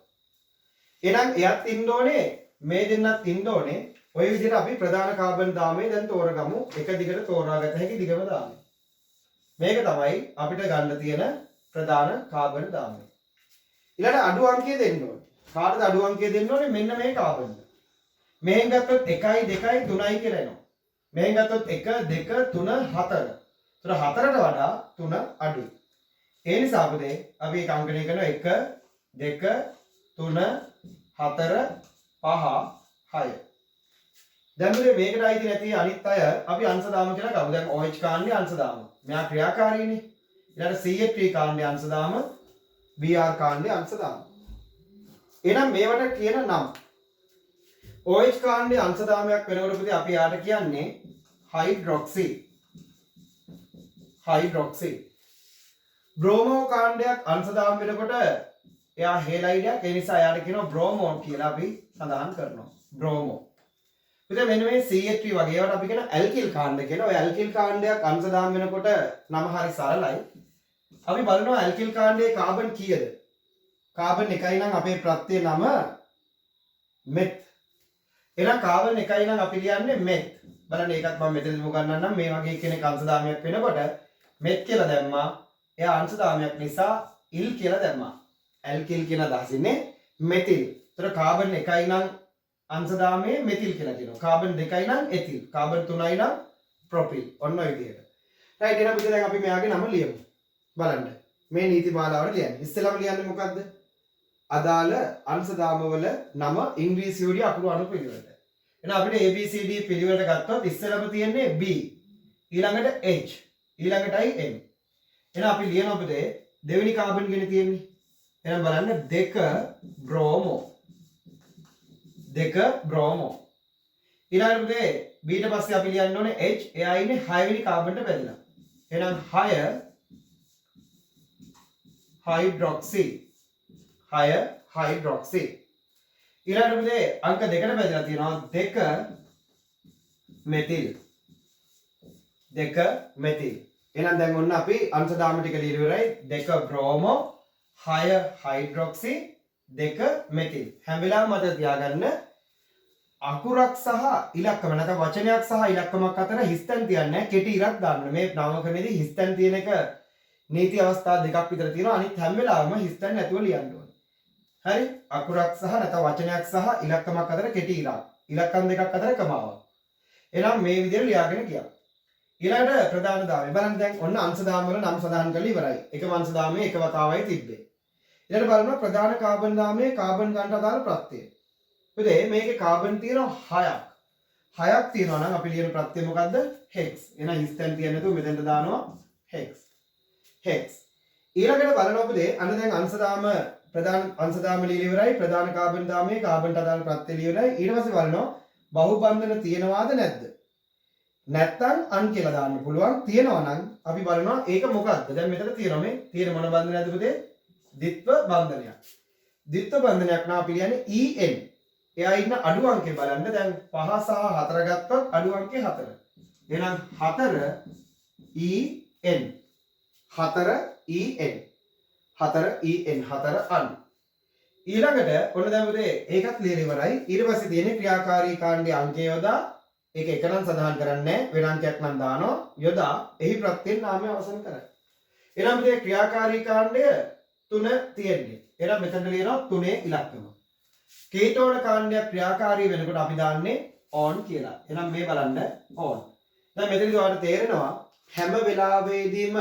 එහෙනම් එයත් ඉන්න ඕනේ මේ දෙන්නත් ඉන්න ඕනේ. ඔය විදිහට අපි ප්‍රධාන කාබන් දාමේ දැන් තෝරගමු. එක දිගට තෝරාගත හැකි දිගම දාමය. මේක තමයි අපිට ගන්න තියෙන ප්‍රධාන කාබන් දාමය. ඊළඟ අඩු අංකය දෙන්න ඕනේ. කාටද අඩු අංකය දෙන්න ඕනේ? මෙන්න මේ කාබන්ද. මෙහෙන් ගත්තොත් 1 2 3යි කියලා එනවා. මෙහෙන් ගත්තොත් 1 2 3 4. ඒතර 4ට වඩා 3 අඩුයි. ඒ නිසා අපේ අපි ඒක අංකණය කරනවා 1 2 3 4 5 6. දැන් මේකට අයිති නැති අනිත් අය අපි අංශදාම කියලා ගමු. දැන් OH කාණ්ඩයේ අංශදාම. මෙයා ක්‍රියාකාරීනේ. ඊළඟ CH3 කාණ්ඩයේ අංශදාම, Br කාණ්ඩයේ අංශදාම. එහෙනම් මේවට කියන නම් OH කාණ්ඩයේ අංශදාමයක් වෙනකොට පුතේ අපි යාට කියන්නේ හයිඩ්‍රොක්සි. හයිඩ්‍රොක්සි. බ්‍රෝමෝ කාණ්ඩයක් අංශදාම වෙනකොට එයා හෙලයිඩයක්. ඒ නිසා යාට කියනවා බ්‍රෝමෝ කියලා අපි සඳහන් කරනවා. බ්‍රෝමෝ. පුතේ මෙන්න මේ CH3 වගේ ඒවට අපි කියන ඇල්කිල් කාණ්ඩ කියලා. ඔය ඇල්කිල් කාණ්ඩයක් අංශදාම වෙනකොට නම හරි සරලයි. අපි බලනවා ඇල්කිල් කාණ්ඩයේ කාබන් කීයද? කාබන් 1යි නම් අපේ ප්‍රත්‍ය නම මෙත්. එහෙනම් කාබන් 1යි නම් අපි ලියන්නේ මෙත්. බලන්න ඒකත් මම මෙතනදි මොකක්නම් මේ වගේ කෙනෙක් අංශදාමයක් වෙනකොට මෙත් කියලා දැම්මා. එයා අංශදාමයක් නිසා ඉල් කියලා දැම්මා. ඇල්කිල් කියන අදහස ඉන්නේ මෙතිල්. ඒතර කාබන් 1යි නම් අංශදාමයේ මෙතිල් කියලා කියනවා. කාබන් 2යි නම් එතිල්. කාබන් 3යි නම් ප්‍රොපිල්. ඔන්න ඔය විදිහට. රයිට් එහෙනම් අපි දැන් අපි මෙයාගේ නම ලියමු. බලන්න. මේ නීති මාලාවට ලියන්නේ. ඉස්සෙල්ලාම ලියන්නේ මොකද්ද? අදාළ අංශදාමවල නම ඉංග්‍රීසි වලින් අකුරු අනු පිළිවෙලට. එහෙනම් අපිට ABCD පිළිවෙලට ගත්තොත් ඉස්සෙල්ලාම තියෙන්නේ B. ඊළඟට H. ඊළඟටයි M. එහෙනම් අපි ලියන අපිට දෙවෙනි කාබන් ගෙන තියෙන්නේ. එහෙනම් බලන්න 2 බ්‍රෝමෝ. 2 බ්‍රෝමෝ. ඊළඟට පුතේ B ඊට පස්සේ අපි ලියන්න ඕනේ H. එයා ඉන්නේ 6 වෙනි කාබන්ට බැඳලා. එහෙනම් 6 හයිඩ්‍රොක්සි. 6 හයිඩ්‍රොක්සි. ඊළඟට පුතේ අංක 2කට බෙදලා තියෙනවා 2 මෙතිල්. 2 මෙතිල්. එහෙනම් දැන් ඔන්න අපි අංශදාම ටික ලියලා ඉවරයි. 2 බ්‍රෝමෝ 6 හයිඩ්‍රොක්සි 2 මෙතිල්. හැම වෙලාවෙම මතක තියාගන්න අකුරක් සහ ඉලක්කම නැත්නම් වචනයක් සහ ඉලක්කමක් අතර හිස්තැන් තියන්නේ නැහැ. කෙටි ඉරක් දාන්න. මේ නාමකරණයේදී හිස්තැන් තියෙන එක නීති අවස්ථා දෙකක් විතර තියෙනවා. අනිත් හැම වෙලාවෙම හිස්තැන් නැතුව ලියන්න ඕනේ. හරි? අකුරක් සහ නැත්නම් වචනයක් සහ ඉලක්කමක් අතර කෙටි ඉරක්. ඉලක්කම් දෙකක් අතර කමාවක්. එහෙනම් මේ විදිහට ලියාගෙන ගියා. ඊළඟට ප්‍රධාන දාමය. බලන්න දැන් ඔන්න අංශ දාම වල නම් සඳහන් කරලා ඉවරයි. එකම අංශ දාමයේ එක වතාවයි තිබ්බේ. ඊළඟට බලන්න ප්‍රධාන කාබන් දාමයේ කාබන් ගන්නට අදාළ ප්‍රත්‍යය. ඉතින් මේකේ කාබන් තියෙනවා 6ක්. 6ක් තියෙනවා නම් අපි ලියන ප්‍රත්‍යය මොකද්ද? hex. එහෙනම් හිස්තැන් තියන්නේ නැතුව මෙතෙන්ට දානවා hex. hex. ඊළඟට බලන්න අපේ අන්න දැන් අංශ දාම ප්‍රධාන අංශ දාම ලියලා ඉවරයි. ප්‍රධාන කාබන් දාමයේ කාබන්ට අදාළ ප්‍රත්‍යය ලියලා ඉවරයි. ඊට පස්සේ බලනවා බහුබන්ධන තියෙනවාද නැද්ද? නැත්තම් අන් කියලා දාන්න පුළුවන්. තියෙනවා නම් අපි බලනවා ඒක මොකක්ද? දැන් මෙතන තියෙනවා මේ තියෙන මොන බන්ධනයක්ද පුතේ? ද්විත්ව බන්ධනයක්. ද්විත්ව බන්ධනයක් නම් අපි කියන්නේ en. එයා ඉන්න අඩු අංකේ බලන්න. දැන් 5 සහ 4 ගත්තොත් අඩු අංකේ 4. එහෙනම් 4 en. 4 en. 4 en 4 අන්. ඊළඟට ඔන්න දැන් පුතේ ඒකත් ලියලා ඉවරයි. ඊට පස්සේ තියෙන්නේ ක්‍රියාකාරී කාණ්ඩයේ අංකය යොදා ඒක එක නම් සඳහන් කරන්නේ වෙන අංකයක් නම් දානවා යොදා එහි ප්‍රත්‍යයෙන් නාමය අවසන් කරයි. එහෙනම් මේ ක්‍රියාකාරී කාණ්ඩය 3 තියෙන්නේ. එහෙනම් මෙතන ලියනවා 3 ඉලක්කම. කීටෝන කාණ්ඩයක් ක්‍රියාකාරී වෙනකොට අපි දාන්නේ on කියලා. එහෙනම් මේ බලන්න on. දැන් මෙතනදී ඔයාලට තේරෙනවා හැම වෙලාවෙදීම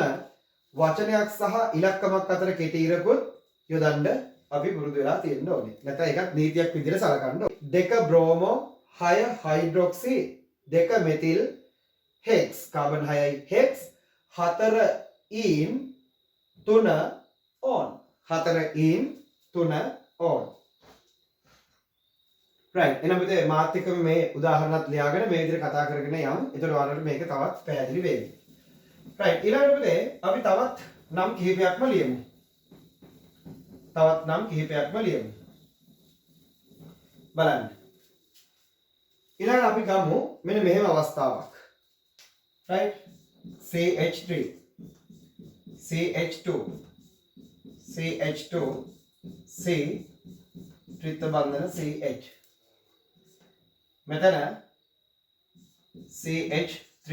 වචනයක් සහ ඉලක්කමක් අතර කෙටි ඉරකුත් යොදන්න අපි පුරුදු වෙලා තියෙන්න ඕනේ. නැත්නම් ඒකත් නීතියක් විදිහට සලකන්න ඕනේ. 2 bromo 6 hydroxy 2 methyl hex carbon 6යි hex 4 in 3 on 4 in 3 on right එහෙනම් පුතේ මාත් එක්ක මේ උදාහරණත් ලියාගෙන මේ විදිහට කතා කරගෙන යමු. එතකොට ඔයාලට මේක තවත් පැහැදිලි වෙයි. right ඊළඟට පුතේ අපි තවත් නම් කිහිපයක්ම ලියමු. බලන්න. ඊළඟ අපි ගමු මෙන්න මෙහෙම අවස්ථාවක්. right CH3 CH2 CH2 C ත්‍රිත්ව බන්ධන CH මෙතන CH3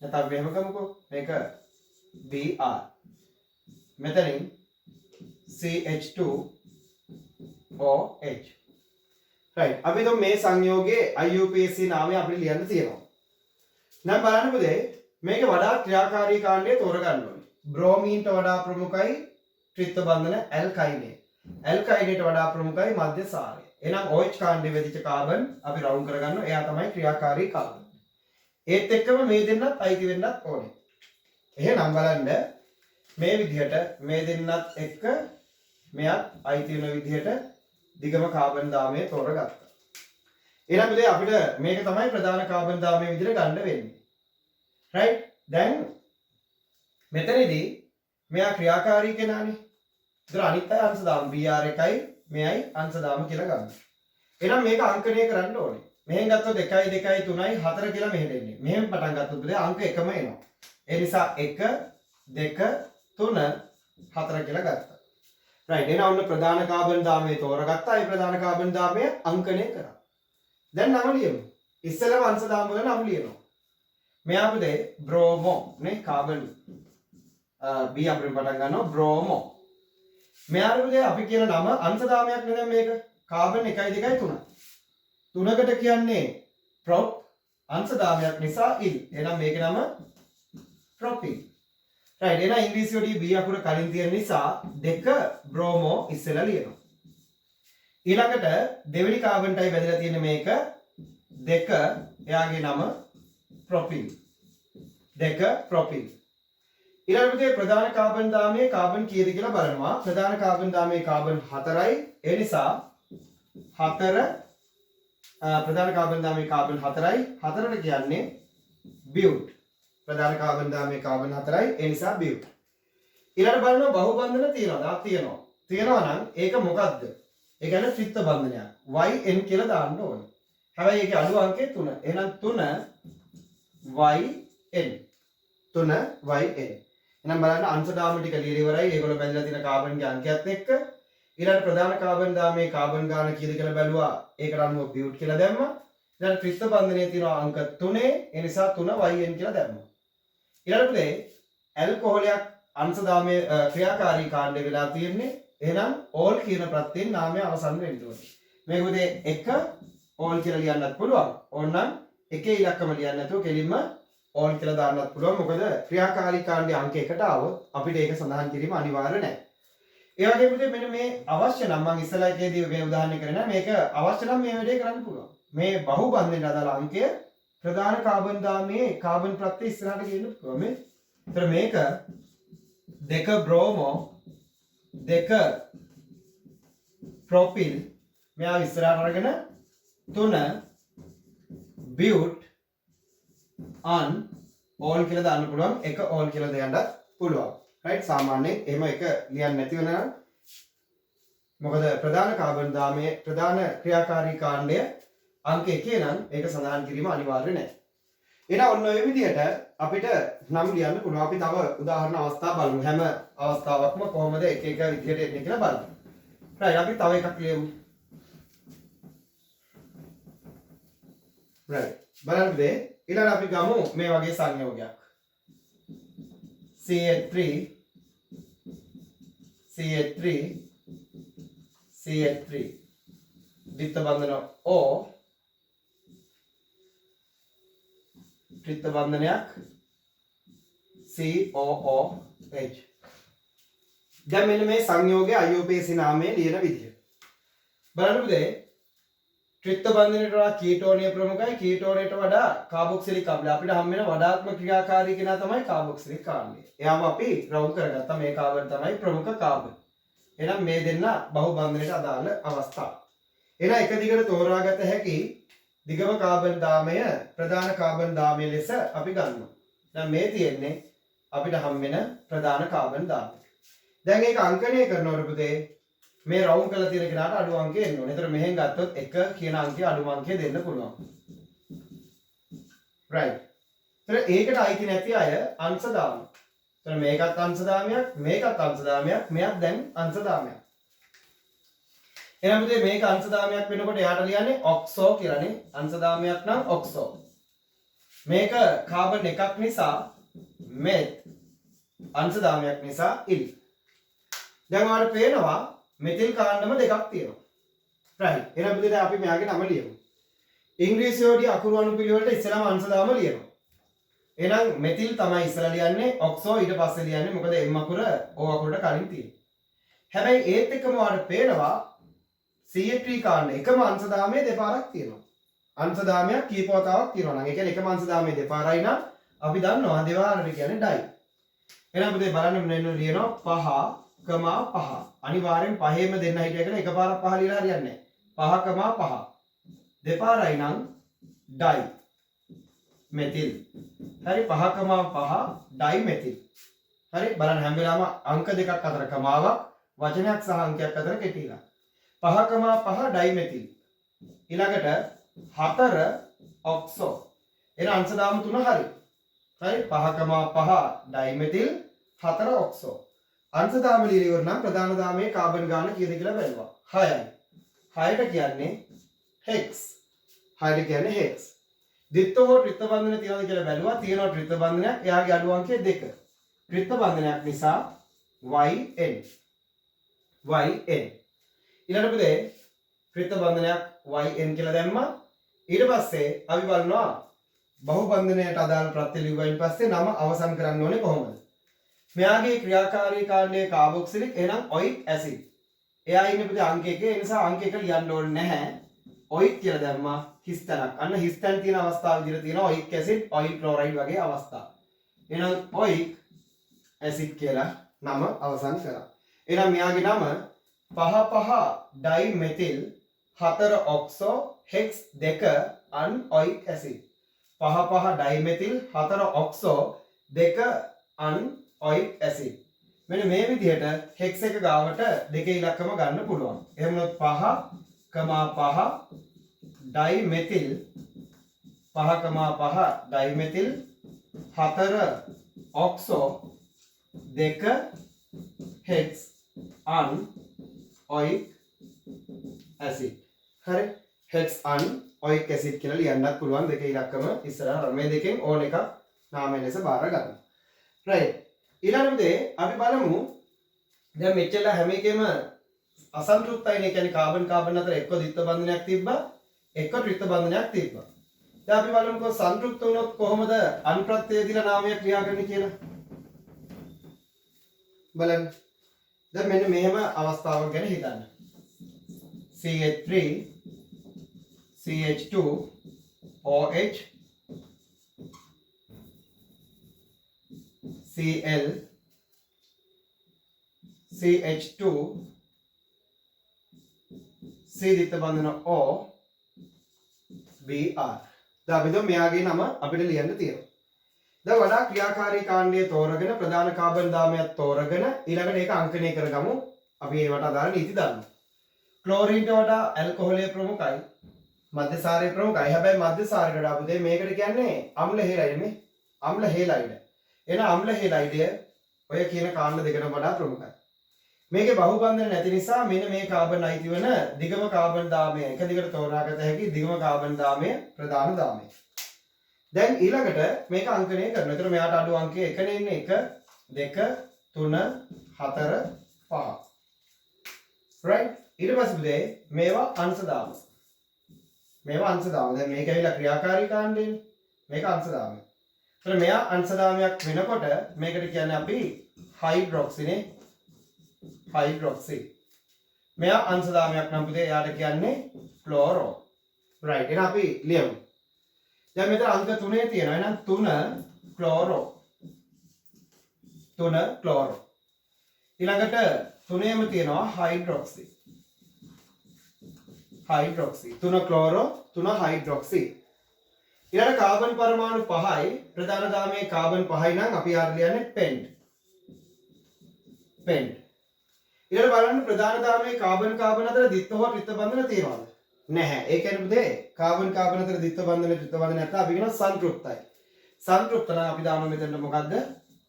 නැත්නම් මෙහෙම ගමුකෝ මේක Br මෙතනින් CH2OH right අපි તો මේ සංයෝගයේ IUPAC නාමය අපිට ලියන්න තියෙනවා. දැන් බලන්න පුතේ මේක වඩා ක්‍රියාකාරී කාණ්ඩය තෝරගන්න ඕනේ. බ්‍රෝමීන්ට වඩා ප්‍රමුඛයි ත්‍රිත්ව බන්ධන ඇල්කයිනේ. ඇල්කයිනේට වඩා ප්‍රමුඛයි මධ්‍ය සාරය. එහෙනම් OH කාණ්ඩයේ වෙදිච්ච කාබන් අපි රවුන්ඩ් කරගන්නවා. එයා තමයි ක්‍රියාකාරී කාබන්. ඒත් එක්කම මේ දෙන්නත් අයිති වෙන්නත් ඕනේ. එහෙනම් බලන්න මේ විදිහට මේ දෙන්නත් එක්ක මෙයත් අයිති වෙන විදිහට දිගම කාබන් දාමය තෝරගත්තා. එහෙනම් ඉතින් අපිට මේක තමයි ප්‍රධාන කාබන් දාමයේ විදිහට ගන්න වෙන්නේ. right දැන් මෙතනදී මෙයා ක්‍රියාකාරී කෙනානේ. ඒතර අනිත් අය අංශ දාම Br එකයි මෙයයි අංශ දාම කියලා ගන්න. එහෙනම් මේක අංකණය කරන්න ඕනේ. මෙහෙන් ගත්තොත් 1 2 3යි 4 කියලා මෙහෙට එන්නේ. මෙහෙන් පටන් ගත්තොත් අංක එකම එනවා. ඒ නිසා 1 2 3 4 කියලා ගත්තා. right එහෙනම් ඔන්න ප්‍රධාන කාබන් දාමයේ තෝරගත්තා. ඒ ප්‍රධාන කාබන් දාමය අංකණය කරා. දැන් නම ලියමු. ඉස්සෙල්ලාම අංශ දාම වල නම් ලියනවා. මෙයා පුතේ බ්‍රෝමෝ නේ කාබන් B අපිට පටන් ගන්නවා බ්‍රෝමෝ. මෙයා පුතේ අපි කියන නම අංශ දාමයක් නේ දැන් මේක. කාබන් 1 2 3. තුනකට කියන්නේ ප්‍රොප් අංශ දාමයක් නිසා ඉල්. එහෙනම් මේකේ නම ප්‍රොපිල්. right එහෙනම් ඉංග්‍රීසිවලදී B අකුර කලින් තියෙන නිසා 2 බ්‍රෝමෝ ඉස්සෙල්ලා ලියනවා. ඊළඟට දෙවෙනි කාබන්ටයි බෙදලා තියෙන මේක 2 එයාගේ නම ප්‍රොපිල්. 2 ප්‍රොපිල්. ඊළඟට ප්‍රධාන කාබන් දාමයේ කාබන් කීයද කියලා බලනවා. ප්‍රධාන කාබන් දාමයේ කාබන් 4යි. ඒ නිසා 4 ප්‍රධාන කාබන් දාමයේ කාබන් 4යි. 4ට කියන්නේ බියුට්. ප්‍රධාන කාබන් දාමයේ කාබන් 4යි. ඒ නිසා බියුට්. ඊළඟට බලනවා බහුබන්ධන තියනවාද? තියෙනවා. තියෙනවා නම් ඒක මොකද්ද? ඒ කියන්නේ ත්‍රිත්ව බන්ධනයක්. yn කියලා දාන්න ඕනේ. හැබැයි ඒකේ අඩු අංකය 3. එහෙනම් 3 yn 3 yn. එහෙනම් බලන්න අංශ දාම ටික ලියලා ඉවරයි. ඒගොල්ලෝ බැඳලා තියෙන කාබන්ගේ අංකයත් එක්ක. ඊළඟ ප්‍රධාන කාබන් දාමයේ කාබන් ගාන කීයද කියලා බැලුවා. ඒකට අනුව බියුට් කියලා දැම්මා. ඊළඟ ත්‍රිත්ව බන්ධනයේ තියෙනවා අංක 3. ඒ නිසා 3yn කියලා දැම්මා. ඊළඟට ඇල්කොහොලයක් අංශ දාමයේ ක්‍රියාකාරී කාණ්ඩය වෙලා තියෙන්නේ. එහෙනම් ඕල් කියන ප්‍රත්‍යයෙන් නාමය අවසන් වෙන්න ඕනේ. මේක උදේ 1 ඕල් කියලා ලියන්නත් පුළුවන්. ඕනනම් එකේ ඉලක්කම ලියන්න නැතුව කෙලින්ම ඕල් කියලා දාන්නත් පුළුවන්. මොකද ක්‍රියාකාරී කාණ්ඩයේ අංක 1ට આવොත් අපිට ඒක සඳහන් කිරීම අනිවාර්ය නැහැ. ඒ වගේම මෙන්න මේ අවශ්‍ය නම් මම ඉස්සලා එකේදී මේ උදාහරණය කරේ නෑ. මේක අවශ්‍ය නම් මේ වැඩේ කරන්න පුළුවන්. මේ බහු බන්ධනයට අදාළ අංකය ප්‍රධාන කාබන් දාමයේ කාබන් ප්‍රත්‍ය ඉස්සරහට ගේන්න පුළුවන්. මේ ඒතර මේක 2 බ්‍රෝමෝ 2 ප්‍රොපිල් මෙයා ඉස්සරහට අරගෙන 3 බියුට් අන් ඕල් කියලා දාන්න පුළුවන්. 1 ඕල් කියලා දෙන්නත් පුළුවන්. රයිට් සාමාන්‍යයෙන් එහෙම එක ලියන්න නැති වෙනවා. මොකද ප්‍රධාන කාබන් දාමයේ ප්‍රධාන ක්‍රියාකාරී කාණ්ඩය අංක 1 නම් ඒක සඳහන් කිරීම අනිවාර්ය නැහැ. එහෙනම් ඔන්න ඔය විදිහට අපිට නම් ලියන්න පුළුවන්. අපි තව උදාහරණ අවස්ථා බලමු. හැම අවස්ථාවකම කොහොමද එක එක විදිහට එන්නේ කියලා බලමු. රයිට් අපි තව එකක් ලියමු. රයිට් බලන්න ඊළඟ අපි ගමු මේ වගේ සංයෝගයක්. CH3 CH3 CH3 ද්විත්ව බන්ධන O ත්‍රිත්ව බන්ධනයක් COOH. දැන් මෙන්න මේ සංයෝගයේ IUPAC නාමයේ ලියන විදිය. බලන්න ත්‍රිත්ව බන්ධනයට වඩා කීටෝනය ප්‍රමුඛයි. කීටෝනයට වඩා කාබොක්සිලික් අම්ලය. අපිට හම් වෙන වඩාත්ම ක්‍රියාකාරී කෙනා තමයි කාබොක්සිලික් ආම්ලය. එයාම අපි රවුන්ඩ් කරගත්තා. මේ කාබන් තමයි ප්‍රමුඛ කාබන්. එහෙනම් මේ දෙන්න බහු බන්ධනයට අදාළ අවස්ථා. එහෙනම් එක දිගට තෝරාගත හැකි දිගම කාබන් දාමය ප්‍රධාන කාබන් දාමය ලෙස අපි ගන්නවා. දැන් මේ තියෙන්නේ අපිට හම් වෙන ප්‍රධාන කාබන් දාමය. දැන් ඒක අංකණය කරනකොට පුතේ මේ රවුන්ඩ් කරලා තියෙන කෙනාට අඩු අංකය එන්න ඕනේ. ඒතර මෙහෙන් ගත්තොත් 1 කියන අංකය අඩුම අංකය දෙන්න පුළුවන්. right. ඒතර ඒකට අයිති නැති අය අංශ දාමය. ඒතර මේකත් අංශ දාමයක්, මේකත් අංශ දාමයක්, මෙයක් දැන් අංශ දාමයක්. එහෙනම් පුතේ මේක අංශ දාමයක් වෙනකොට එයාට ලියන්නේ ඔක්සෝ කියලානේ. අංශ දාමයක් නම් ඔක්සෝ. මේක කාබන් එකක් නිසා මෙත් අංශ දාමයක් නිසා ඉල්. දැන් ඔයාලට පේනවා මෙතිල් කාණ්ඩම දෙකක් තියෙනවා. right. එහෙනම් පුතේ දැන් අපි මෙයාගේ නම ලියමු. ඉංග්‍රීසියෝදී අකුරු අනුපිළිවෙලට ඉස්සෙල්ලාම අංශ දාම ලියනවා. එහෙනම් මෙතිල් තමයි ඉස්සෙල්ලා ලියන්නේ, ඔක්සෝ ඊට පස්සේ ලියන්නේ. මොකද M අකුර O අකුරට කලින් තියෙන්නේ. හැබැයි ඒත් එක්කම ඔයාලට පේනවා CH3 කාණ්ඩ එකම අංශ දාමයේ දෙපාරක් තියෙනවා. අංශ දාමයක් කීප වතාවක් තියෙනවා නම් ඒ කියන්නේ එකම අංශ දාමයේ දෙපාරයි නම් අපි දන්නවා දෙවාරට කියන්නේ ඩයි. එහෙනම් පුතේ බලන්න මෙන්න ලියනවා 5,5 අනිවාර්යෙන් පහේම දෙන්න හිටිය කියලා එකපාරක් පහ ලියලා හරියන්නේ නැහැ. 5,5 දෙපාරයි නම් ඩයි මෙතිල්. හරි 5,5 ඩයි මෙතිල්. හරි බලන්න හැම වෙලාවම අංක දෙකක් අතර කමාවක් වචනයක් සහ අංකයක් අතර කෙටිලා. 5,5 ඩයි මෙතිල්. ඊළඟට 4 ඔක්සෝ. එන අංශ දාම තුන හරි. හරි 5,5 ඩයි මෙතිල් 4 ඔක්සෝ. අංශ දාම ලියලා ඉවර නම් ප්‍රධාන දාමයේ කාබන් ගාන කීයද කියලා බලනවා. 6යි. 6ට කියන්නේ හෙක්ස්. 6ට කියන්නේ හෙක්ස්. ද්විත්ව හෝ ත්‍රිත්ව බන්ධන තියනවාද කියලා බැලුවා. තියෙනවා ත්‍රිත්ව බන්ධනයක්. එයාගේ අඩු අංකය 2. ත්‍රිත්ව බන්ධනයක් නිසා YN. ඊළඟ පුතේ ත්‍රිත්ව බන්ධනයක් YN කියලා දැම්මා. ඊට පස්සේ අපි බලනවා බහු බන්ධනයට අදාළ ප්‍රත්‍ය ලියුවයින් පස්සේ නම අවසන් කරන්න ඕනේ කොහොමද? මෙයාගේ ක්‍රියාකාරී කාණ්ඩයේ කාබොක්සිලික් එහෙනම් ඔයික් ඇසිඩ්. එයා ඉන්නේ පුතේ අංක 1. ඒ නිසා අංක 1 ලියන්න ඕනේ නැහැ. ඔයික් කියලා දැම්මා හිස් තැනක්. අන්න හිස් තැන තියෙන අවස්ථාව විදිහට තියෙනවා ඔයික් ඇසිඩ්, ඔයිල් ක්ලෝරයිඩ් වගේ අවස්ථා. එහෙනම් ඔයික් ඇසිඩ් කියලා නම අවසන් කරා. එහෙනම් මෙයාගේ නම 5,5 ඩයි මෙතිල් 4 ඔක්සෝ හෙක්ස් 2 අන් ඔයික් ඇසිඩ්. 5,5 ඩයි මෙතිල් 4 ඔක්සෝ 2 අන් ඔයික් ඇසිඩ්. මෙන්න මේ විදිහට හෙක්ස් එක ගාවට දෙකේ ඉලක්කම ගන්න පුළුවන්. එහෙම වුණොත් 5,5 ඩයි මෙතිල් 5,5 ඩයි මෙතිල් 4 ඔක්සෝ 2 හෙක්ස් අන් oic acid. හරි. hexanoic acid කියලා ලියන්නත් පුළුවන් දෙක ඉලක්කම ඉස්සරහ මේ දෙකෙන් ඕන එකක් නාමය ලෙස බාර ගන්න. right. ඊළඟට අපි බලමු දැන් මෙච්චර හැම එකෙම අසන්තෘප්තයිනේ කියන්නේ කාබන් කාබන් අතර එක්ක ද්විත්ව බන්ධනයක් තිබ්බා එක්ක ත්‍රිත්ව බන්ධනයක් තිබ්බා. දැන් අපි බලමුකෝ සංතෘප්ත වුණොත් කොහොමද අනුප්‍රත්‍ය දීලා නාමය ක්‍රියා කරන්නේ කියලා. බලන්න. දැන් මෙන්න මෙහෙම අවස්ථාවක් ගැන හිතන්න. CH3 CH2 OH Cl CH2 C ද්විත්ව බන්ධන O Br. දැන් අපි මෙයාගේ නම අපිට ලියන්න තියෙනවා. දැන් වඩා ක්‍රියාකාරී කාණ්ඩය තෝරගෙන ප්‍රධාන කාබන් දාමයක් තෝරගෙන ඊළඟට ඒක අංකණය කරගමු. අපි ඒවට අදාළ නීති දන්නවා. ක්ලෝරින්ට වඩා ඇල්කොහොලය ප්‍රමුඛයි. මධ්‍යසාරය ප්‍රමුඛයි. හැබැයි මධ්‍යසාරයට වඩා පුතේ මේකට කියන්නේ අම්ල හෙලයිඩ් නේ. අම්ල හෙලයිඩ්. එන අම්ල හෙලයිඩය ඔය කියන කාණ්ඩ දෙකකට වඩා ප්‍රමුඛයි. මේකේ බහුබන්ධන නැති නිසා මෙන්න මේ කාබන් අයිති වෙන දිගම කාබන් දාමය එක දිගට තෝරාගත හැකි දිගම කාබන් දාමය ප්‍රධාන දාමය. දැන් ඊළඟට මේක අංකණය කරනවා. ඒතර මෙයාට අඩු අංකය 1 නේ ඉන්නේ 1 2 3 4 5. right ඊට පස්සේ පුතේ මේවා අංශ දාමු. මේවා අංශ දාමු. දැන් මේක ඇවිල්ලා ක්‍රියාකාරී කාණ්ඩයනේ. මේක අංශ දාමය. ඒතර මෙයා අංශ දාමයක් වෙනකොට මේකට කියන්නේ අපි හයිඩ්‍රොක්සිනේ. හයිඩ්‍රොක්සි. මෙයා අංශ දාමයක් නම් පුතේ එයාට කියන්නේ ක්ලෝරෝ. right එහෙනම් අපි ලියමු. දැන් මෙතන අංක 3 තියෙනවා. එහෙනම් 3 ක්ලෝරෝ. 3 ක්ලෝරෝ. ඊළඟට 3ෙම තියෙනවා හයිඩ්‍රොක්සි. හයිඩ්‍රොක්සි. 3 ක්ලෝරෝ 3 හයිඩ්‍රොක්සි. ඊළඟ කාබන් පරමාණු 5යි ප්‍රධාන දාමයේ කාබන් 5යි නම් අපි ආර ලියන්නේ පෙන්ට්. පෙන්ට්. ඊළඟ බලන්න ප්‍රධාන දාමයේ කාබන් කාබන් අතර ද්විත්ව හෝ ත්‍රිත්ව බන්ධන තියෙනවද? නැහැ. ඒ කියන්නේ පුතේ කාබන් කාබන් අතර ද්විත්ව බන්ධන ත්‍රිත්ව බන්ධන නැත්නම් අපි කියනවා සංතෘප්තයි. සංතෘප්ත නම් අපි දානවා මෙතනට මොකද්ද?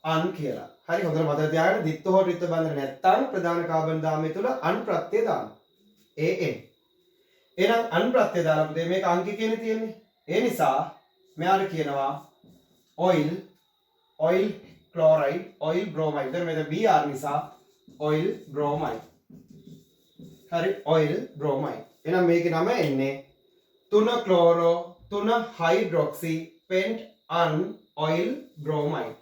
අන් කියලා. හරි හොඳට මතක තියාගන්න ද්විත්ව හෝ ත්‍රිත්ව බන්ධන නැත්නම් ප්‍රධාන කාබන් දාමය තුල අන් ප්‍රත්‍යය දානවා. AN. එහෙනම් අන් ප්‍රත්‍යය දාලා පුතේ මේක අංකිකේනේ තියෙන්නේ. ඒ නිසා මෙයාට කියනවා oil chloride oil bromide. දැන් මෙතන Br නිසා oil bromide. හරි oil bromide. එහෙනම් මේකේ නම එන්නේ 3 chloro 3 hydroxy pent un oil bromide.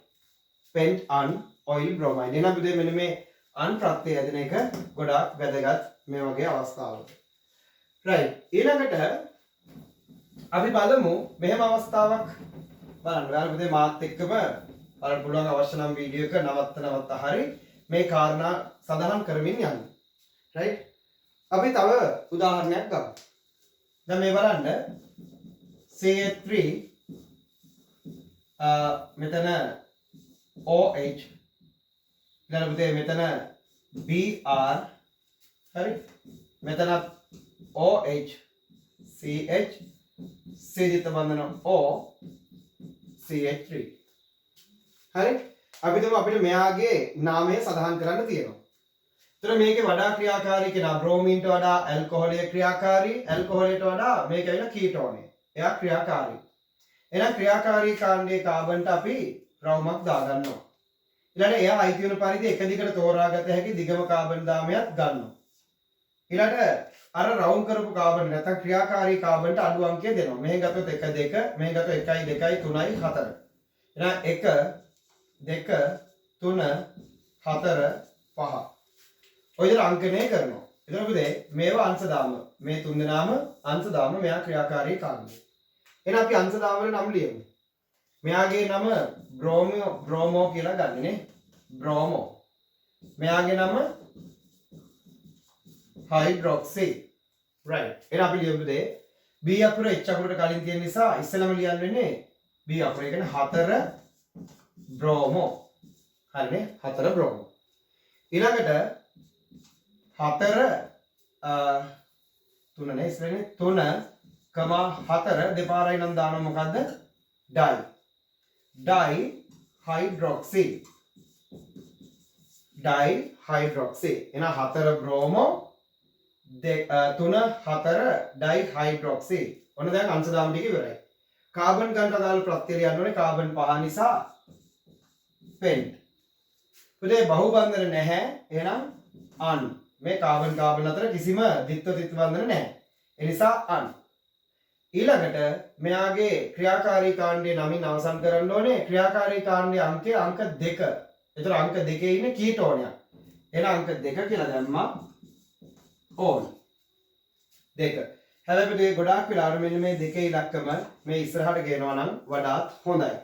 pent un oil bromide. එහෙනම් පුතේ මෙන්න මේ අන් ප්‍රත්‍යය ඇදෙන එක ගොඩාක් වැදගත් මේ වගේ අවස්ථාවක. right ඊළඟට අපි බලමු මෙහෙම අවස්ථාවක් බලන්න. ඔයාලා පුතේ මාත් එක්කම බලන්න පුළුවන් අවශ්‍ය නම් වීඩියෝ එක නවත්ත හරි මේ කාරණා සඳහන් කරමින් යන්න. right අපි තව උදාහරණයක් ගමු. දැන් මේ බලන්න CH3 මෙතන OH ඊළඟ පුතේ මෙතන Br හරි මෙතන OH CH සීදිත බන්ධන O CH3 හරි අපි තුමු අපිට මෙයාගේ නාමය සඳහන් කරන්න තියෙනවා. එතන මේකේ වඩා ක්‍රියාකාරී කෙනා බ්‍රෝමීන්ට වඩා ඇල්කොහොලය ක්‍රියාකාරී ඇල්කොහොලයට වඩා මේක ඇවිල්ලා කීටෝනය. එයා ක්‍රියාකාරී. එහෙනම් ක්‍රියාකාරී කාණ්ඩයේ කාබන්ට අපි රවුමක් දාගන්නවා. ඊළඟට එයා අයිති වෙන පරිදි එක දිගට තෝරාගත හැකි දිගම කාබන් දාමයක් ගන්නවා. ඊළඟට අර රවුම් කරපු කාබන් නැත්නම් ක්‍රියාකාරී කාබන්ට අඩු අංකය දෙනවා. මෙහෙන් ගත්තොත් 1 2 මෙහෙන් ගත්තොත් 1 2 3යි 4. එහෙනම් 1 2 3 4 5. ඔය විදිහට අංකණය කරනවා. එතකොට පුතේ මේවා අංශදාම. මේ තුන් දෙනාම අංශදාම මෙයා ක්‍රියාකාරී කාණ්ඩය. එහෙනම් අපි අංශදාම වල නම් ලියමු. මෙයාගේ නම බ්‍රෝමෝ කියලා ගන්න නේ. බ්‍රෝමෝ. මෙයාගේ නම හයිඩ්‍රොක්සි. right. එහෙනම් අපි ලියමු පුතේ B අකුර H අකුරට කලින් තියෙන නිසා ඉස්සෙල්ලාම ලියන්න වෙන්නේ B අකුර. ඒ කියන්නේ 4 බ්‍රෝමෝ. හරිනේ 4 බ්‍රෝමෝ. ඊළඟට 4 3 නේ ඉස්සරහනේ 3,4 දෙපාරයි නම් දානවා මොකද්ද? Dye hydroxy. Dye hydroxy. එහෙනම් 4 බ්‍රෝමෝ 3 4 ඩයිහයිඩ්‍රොක්සි. ඔන්න දැන් අංශ දාම ටික ඉවරයි. කාබන් ගන්නට අදාළ ප්‍රත්‍යය ලියන්න ඕනේ කාබන් 5 නිසා පෙන්ට්. පුතේ බහුබන්ධන නැහැ. එහෙනම් අන්. මේ කාබන් කාබන් අතර කිසිම ද්විත්ව ත්‍රිත්ව බන්ධන නැහැ. ඒ නිසා අන්. ඊළඟට මෙයාගේ ක්‍රියාකාරී කාණ්ඩයේ නමින් අවසන් කරන්න ඕනේ ක්‍රියාකාරී කාණ්ඩයේ අංකය අංක 2. ඒතර අංක 2 ඉන්නේ කීටෝනයක්. එහෙනම් අංක 2 කියලා දැම්මා ඕන. 2. හැබැයි පුතේ ගොඩාක් වෙලාවට මෙන්න මේ 2 ඉලක්කම මේ ඉස්සරහට ගේනවා නම් වඩාත් හොඳයි.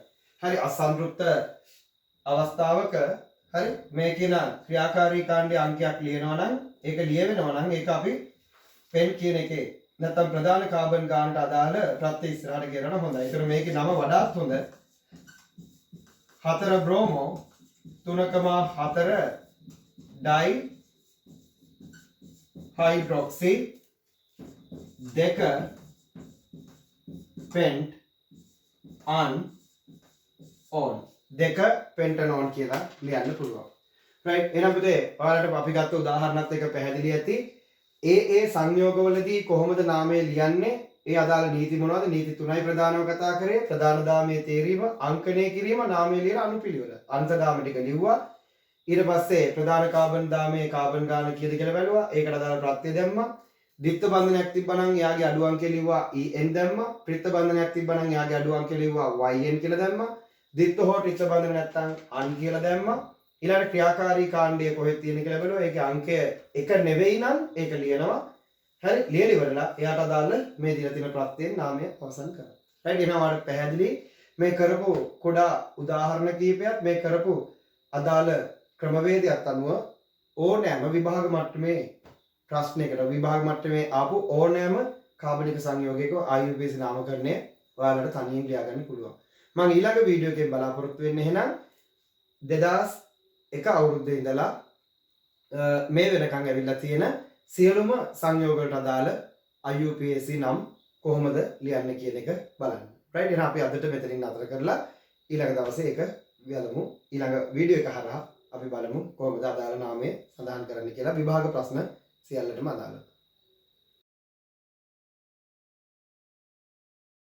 හරි අසන්තෘප්ත අවස්ථාවක හරි මේ කියන ක්‍රියාකාරී කාණ්ඩයේ අංකයක් ලියනවා නම් ඒක ලියවෙනවා නම් ඒක අපි පෙන් කියන එකේ නැත්නම් ප්‍රධාන කාබන් ගානට අදාළ ප්‍රත්‍ය ඉස්සරහට ගෙනන හොඳයි. ඒතර මේකේ නම වඩාත් හොඳ. 4 බ්‍රෝමෝ 3,4 ඩයි හයිඩ්‍රොක්සි 2 පෙන්ට් අන් ඕන් 2 පෙන්ටනෝන් කියලා ලියන්න පුළුවන්. රයිට් එහෙනම් පුතේ ඔයාලට අපි ගත්ත උදාහරණත් එක පැහැදිලි ඇති. ඒ සංයෝගවලදී කොහොමද නාමය ලියන්නේ? ඒ අදාළ නීති මොනවද? නීති 3යි ප්‍රධානව කතා කරේ. ප්‍රධාන දාමයේ තේරීම, අංකණය කිරීම, නාමය ලියන අනුපිළිවෙල. අංශ දාම ටික ලිව්වා. ඊට පස්සේ ප්‍රධාන කාබන් දාමයේ කාබන් ගාන කීයද කියලා බැලුවා. ඒකට අදාළ ප්‍රත්‍ය දැම්මා. ද්විත්ව බන්ධනයක් තිබ්බනම් එයාගේ අඩු අංකය ලිව්වා En දැම්මා. ත්‍රිත්ව බන්ධනයක් තිබ්බනම් එයාගේ අඩු අංකය ලිව්වා Yn කියලා දැම්මා. ද්විත්ව හෝ ත්‍රිත්ව බන්ධන නැත්නම් අන් කියලා දැම්මා. ඊළඟ ක්‍රියාකාරී කාණ්ඩය කොහෙද තියෙන්නේ කියලා බලුවා. ඒකේ අංකය 1 නෙවෙයි නම් ඒක ලියනවා. හරි ලියලා ඉවරලා එයාට අදාළ මේ දීලා තියෙන ප්‍රත්‍යයෙන් නාමය අවසන් කරනවා. රයිට් එහෙනම් ඔයාලට පැහැදිලි මේ කරපු කුඩා උදාහරණ කීපයක් මේ කරපු අදාළ ක්‍රමවේදයක් අනුව ඕනෑම විභාග මට්ටමේ ප්‍රශ්නයකට විභාග මට්ටමේ ආපු ඕනෑම කාබනික සංයෝගයක IUPAC නාමකරණය ඔයාලට තනියෙන් ලියා ගන්න පුළුවන්. මම ඊළඟ වීඩියෝ එකෙන් බලාපොරොත්තු වෙන්නේ එහෙනම් 2001 අවුරුද්දේ ඉඳලා මේ වෙනකන් ඇවිල්ලා තියෙන සියලුම සංයෝග වලට අදාළ IUPAC නම් කොහොමද ලියන්නේ කියන එක බලන්න. රයිට් එහෙනම් අපි අදට මෙතනින් නතර කරලා ඊළඟ දවසේ ඒක බලමු. ඊළඟ වීඩියෝ එක හරහා අපි බලමු කොහොමද අදාළ නාමය සඳහන් කරන්න කියලා විභාග ප්‍රශ්න සියල්ලටම අදාළව.